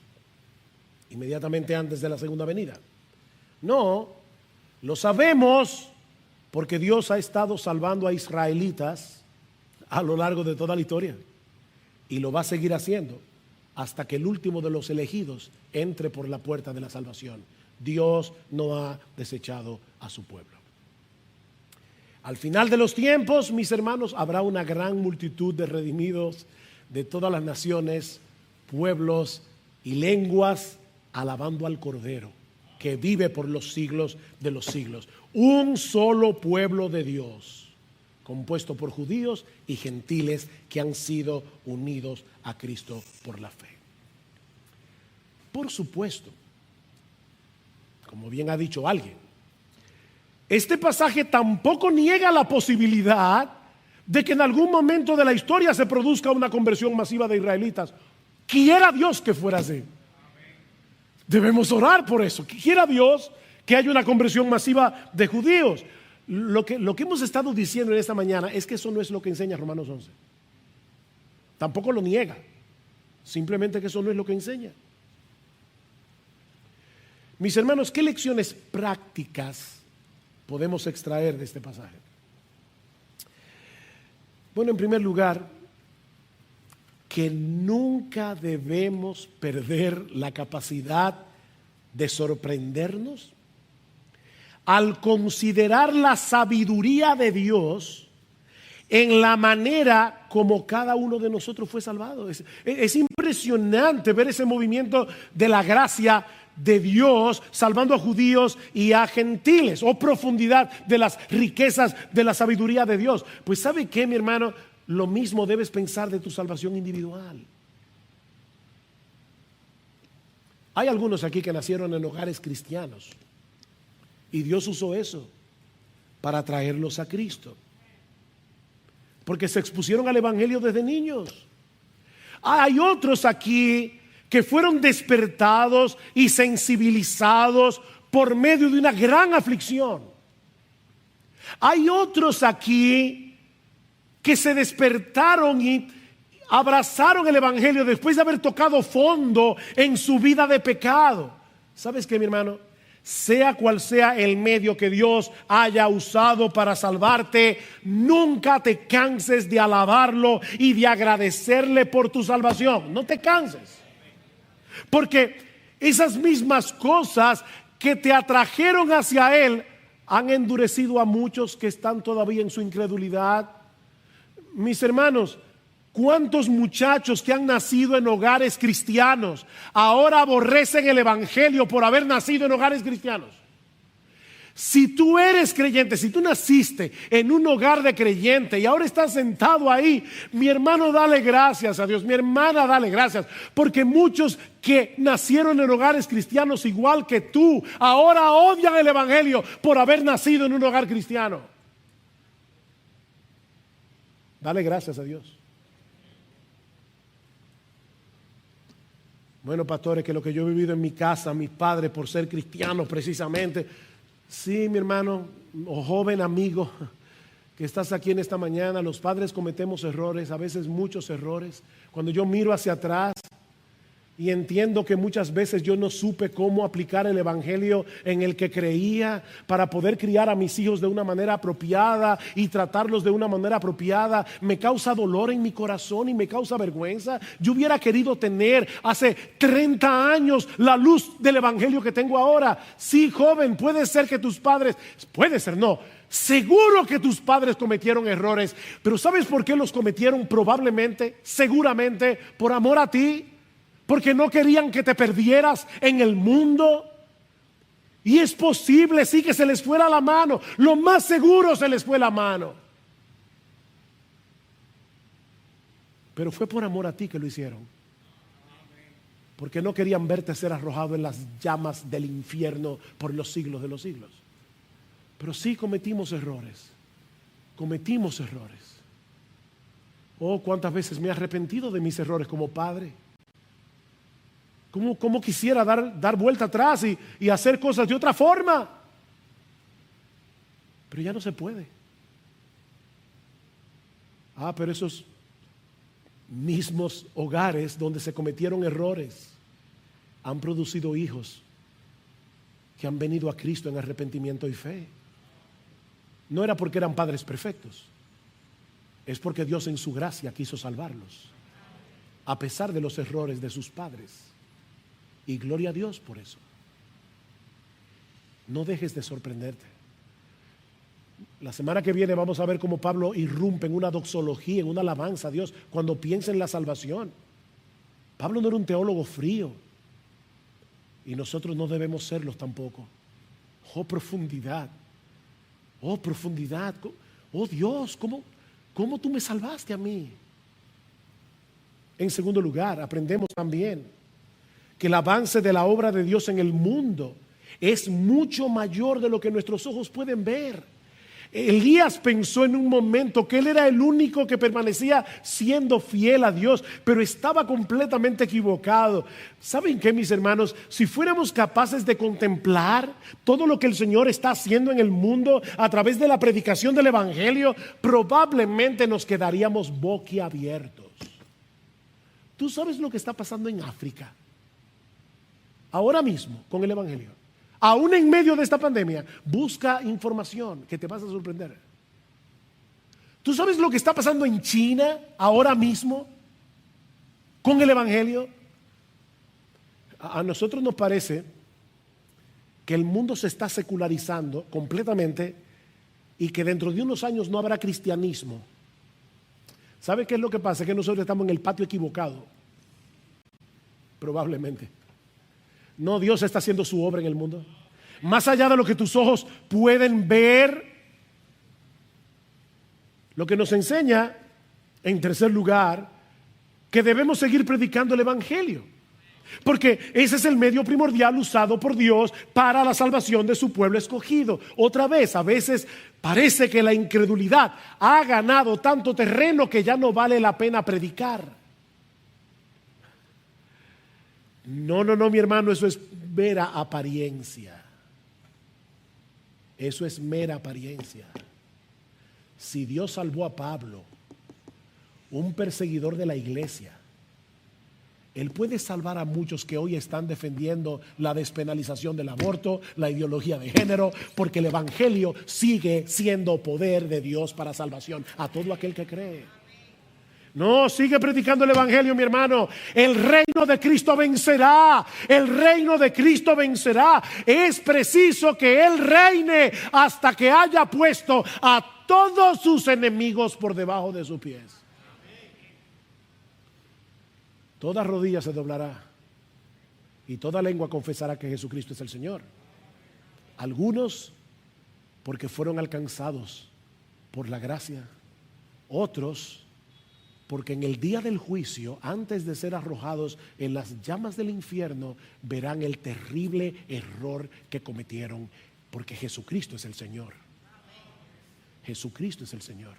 A: inmediatamente antes de la segunda venida. No, lo sabemos porque Dios ha estado salvando a israelitas a lo largo de toda la historia y lo va a seguir haciendo hasta que el último de los elegidos entre por la puerta de la salvación. Dios no ha desechado a su pueblo. Al final de los tiempos, mis hermanos, habrá una gran multitud de redimidos de todas las naciones, pueblos y lenguas, alabando al Cordero que vive por los siglos de los siglos. Un solo pueblo de Dios, compuesto por judíos y gentiles que han sido unidos a Cristo por la fe. Por supuesto, como bien ha dicho alguien, este pasaje tampoco niega la posibilidad de que en algún momento de la historia se produzca una conversión masiva de israelitas. Quiera Dios que fuera así. Debemos orar por eso. Quiera Dios que haya una conversión masiva de judíos. Lo que hemos estado diciendo en esta mañana es que eso no es lo que enseña Romanos 11. Tampoco lo niega. Simplemente que eso no es lo que enseña. Mis hermanos, ¿qué lecciones prácticas podemos extraer de este pasaje? Bueno, en primer lugar, que nunca debemos perder la capacidad de sorprendernos al considerar la sabiduría de Dios en la manera como cada uno de nosotros fue salvado. Es impresionante ver ese movimiento de la gracia de Dios salvando a judíos y a gentiles. Oh, profundidad de las riquezas de la sabiduría de Dios. Pues ¿sabe qué, mi hermano? Lo mismo debes pensar de tu salvación individual. Hay algunos aquí que nacieron en hogares cristianos y Dios usó eso para traerlos a Cristo, porque se expusieron al evangelio desde niños. Hay otros aquí que fueron despertados y sensibilizados por medio de una gran aflicción. Hay otros aquí que se despertaron y abrazaron el evangelio después de haber tocado fondo en su vida de pecado. ¿Sabes qué, mi hermano? Sea cual sea el medio que Dios haya usado para salvarte, nunca te canses de alabarlo y de agradecerle por tu salvación. No te canses, porque esas mismas cosas que te atrajeron hacia Él han endurecido a muchos que están todavía en su incredulidad. Mis hermanos, ¿cuántos muchachos que han nacido en hogares cristianos ahora aborrecen el evangelio por haber nacido en hogares cristianos? Si tú eres creyente, si tú naciste en un hogar de creyente y ahora estás sentado ahí, mi hermano, dale gracias a Dios. Mi hermana, dale gracias, porque muchos que nacieron en hogares cristianos igual que tú ahora odian el evangelio por haber nacido en un hogar cristiano. Dale gracias a Dios. Bueno, pastores, que lo que yo he vivido en mi casa, mis padres, por ser cristianos precisamente. Sí, mi hermano o joven amigo que estás aquí en esta mañana, los padres cometemos errores, a veces muchos errores. Cuando yo miro hacia atrás y entiendo que muchas veces yo no supe cómo aplicar el evangelio en el que creía para poder criar a mis hijos de una manera apropiada y tratarlos de una manera apropiada, me causa dolor en mi corazón y me causa vergüenza. Yo hubiera querido tener hace 30 años la luz del evangelio que tengo ahora. Sí, joven, puede ser que tus padres, puede ser, no, seguro que tus padres cometieron errores, pero ¿sabes por qué los cometieron? Probablemente, seguramente, por amor a ti. Porque no querían que te perdieras en el mundo. Y es posible, sí, que se les fuera la mano. Lo más seguro se les fue la mano. Pero fue por amor a ti que lo hicieron. Porque no querían verte ser arrojado en las llamas del infierno por los siglos de los siglos. Pero sí cometimos errores. Cometimos errores. Oh, cuántas veces me he arrepentido de mis errores como padre. ¿Cómo quisiera dar vuelta atrás y hacer cosas de otra forma? Pero ya no se puede. Pero esos mismos hogares donde se cometieron errores han producido hijos que han venido a Cristo en arrepentimiento y fe. No era porque eran padres perfectos, es porque Dios en su gracia quiso salvarlos, a pesar de los errores de sus padres. Y gloria a Dios por eso. No dejes de sorprenderte. La semana que viene vamos a ver cómo Pablo irrumpe en una doxología, en una alabanza a Dios cuando piensa en la salvación. Pablo no era un teólogo frío y nosotros no debemos serlos tampoco. Oh, profundidad. Oh, profundidad. Oh, Dios, ¿cómo tú me salvaste a mí? En segundo lugar, aprendemos también que el avance de la obra de Dios en el mundo es mucho mayor de lo que nuestros ojos pueden ver. Elías pensó en un momento que él era el único que permanecía siendo fiel a Dios, pero estaba completamente equivocado. ¿Saben qué, mis hermanos? Si fuéramos capaces de contemplar todo lo que el Señor está haciendo en el mundo a través de la predicación del evangelio, probablemente nos quedaríamos boquiabiertos. ¿Tú sabes lo que está pasando en África ahora mismo con el evangelio? Aún en medio de esta pandemia, busca información que te vas a sorprender. ¿Tú sabes lo que está pasando en China ahora mismo con el evangelio? A nosotros nos parece que el mundo se está secularizando completamente y que dentro de unos años no habrá cristianismo ¿Sabe qué es lo que pasa? Es que nosotros estamos en el patio equivocado. Probablemente. No, Dios está haciendo su obra en el mundo. Más allá de lo que tus ojos pueden ver, lo que nos enseña, en tercer lugar, que debemos seguir predicando el Evangelio. Porque ese es el medio primordial usado por Dios para la salvación de su pueblo escogido. Otra vez, a veces parece que la incredulidad ha ganado tanto terreno que ya no vale la pena predicar. No, mi hermano, eso es mera apariencia. Eso es mera apariencia. Si Dios salvó a Pablo, un perseguidor de la iglesia, Él puede salvar a muchos que hoy están defendiendo la despenalización del aborto, la ideología de género, porque el Evangelio sigue siendo poder de Dios para salvación a todo aquel que cree. No, sigue predicando el Evangelio, mi hermano. El reino de Cristo vencerá. El reino de Cristo vencerá. Es preciso que Él reine hasta que haya puesto a todos sus enemigos por debajo de sus pies. Toda rodilla se doblará y toda lengua confesará que Jesucristo es el Señor. Algunos porque fueron alcanzados por la gracia, otros porque en el día del juicio, antes de ser arrojados en las llamas del infierno, verán el terrible error que cometieron, porque Jesucristo es el Señor. Jesucristo es el Señor.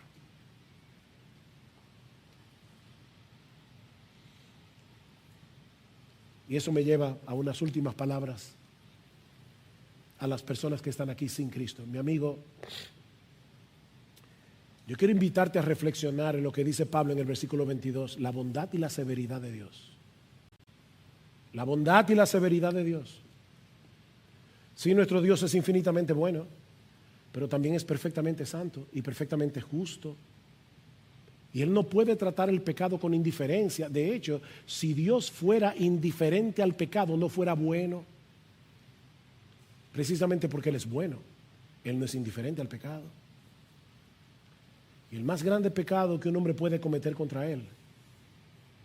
A: Y eso me lleva a unas últimas palabras a las personas que están aquí sin Cristo. Mi amigo, yo quiero invitarte a reflexionar en lo que dice Pablo en el versículo 22, la bondad y la severidad de Dios. La bondad y la severidad de Dios. Sí, nuestro Dios es infinitamente bueno, pero también es perfectamente santo y perfectamente justo. Y Él no puede tratar el pecado con indiferencia. De hecho, si Dios fuera indiferente al pecado, no fuera bueno. Precisamente porque Él es bueno, Él no es indiferente al pecado. Y el más grande pecado que un hombre puede cometer contra Él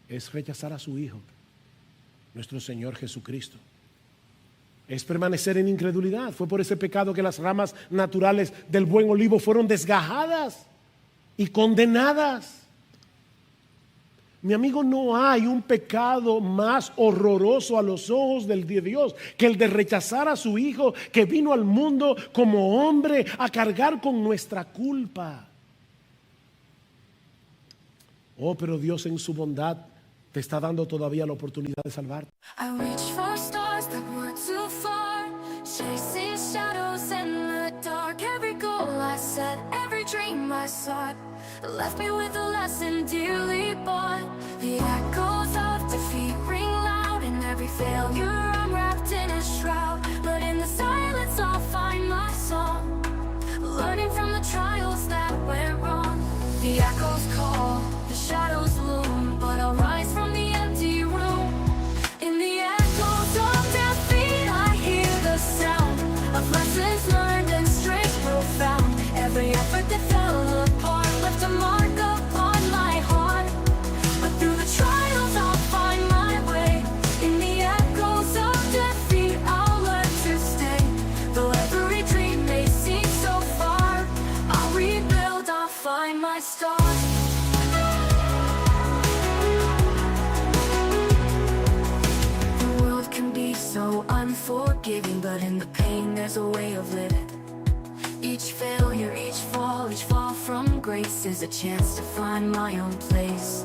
A: es rechazar a su Hijo, nuestro Señor Jesucristo. Es permanecer en incredulidad. Fue por ese pecado que las ramas naturales del buen olivo fueron desgajadas y condenadas. Mi amigo, no hay un pecado más horroroso a los ojos de Dios que el de rechazar a su Hijo, que vino al mundo como hombre a cargar con nuestra culpa. Oh, pero Dios en su bondad te está dando todavía la oportunidad de salvarte.
B: I reach for stars that were too far, chasing shadows in the dark. Every goal I set, every dream I sought, left me with a lesson dearly bought. The echoes of defeat ring loud, and every failure I'm wrapped in a shroud. But in the silence I'll find my song, learning from the trials that went wrong. The echoes call, the shadows loom, but I'll rise from the empty room. In the echoes of defeat I hear the sound of lessons learned and strength profound. Every effort that fell apart left a mark upon my heart. But through the trials I'll find my way. In the echoes of defeat I'll learn to stay. Though every dream may seem so far, I'll rebuild, I'll find my star. The world can be so unforgiving, but in the pain there's a way of living. Each failure, each fall from grace is a chance to find my own place.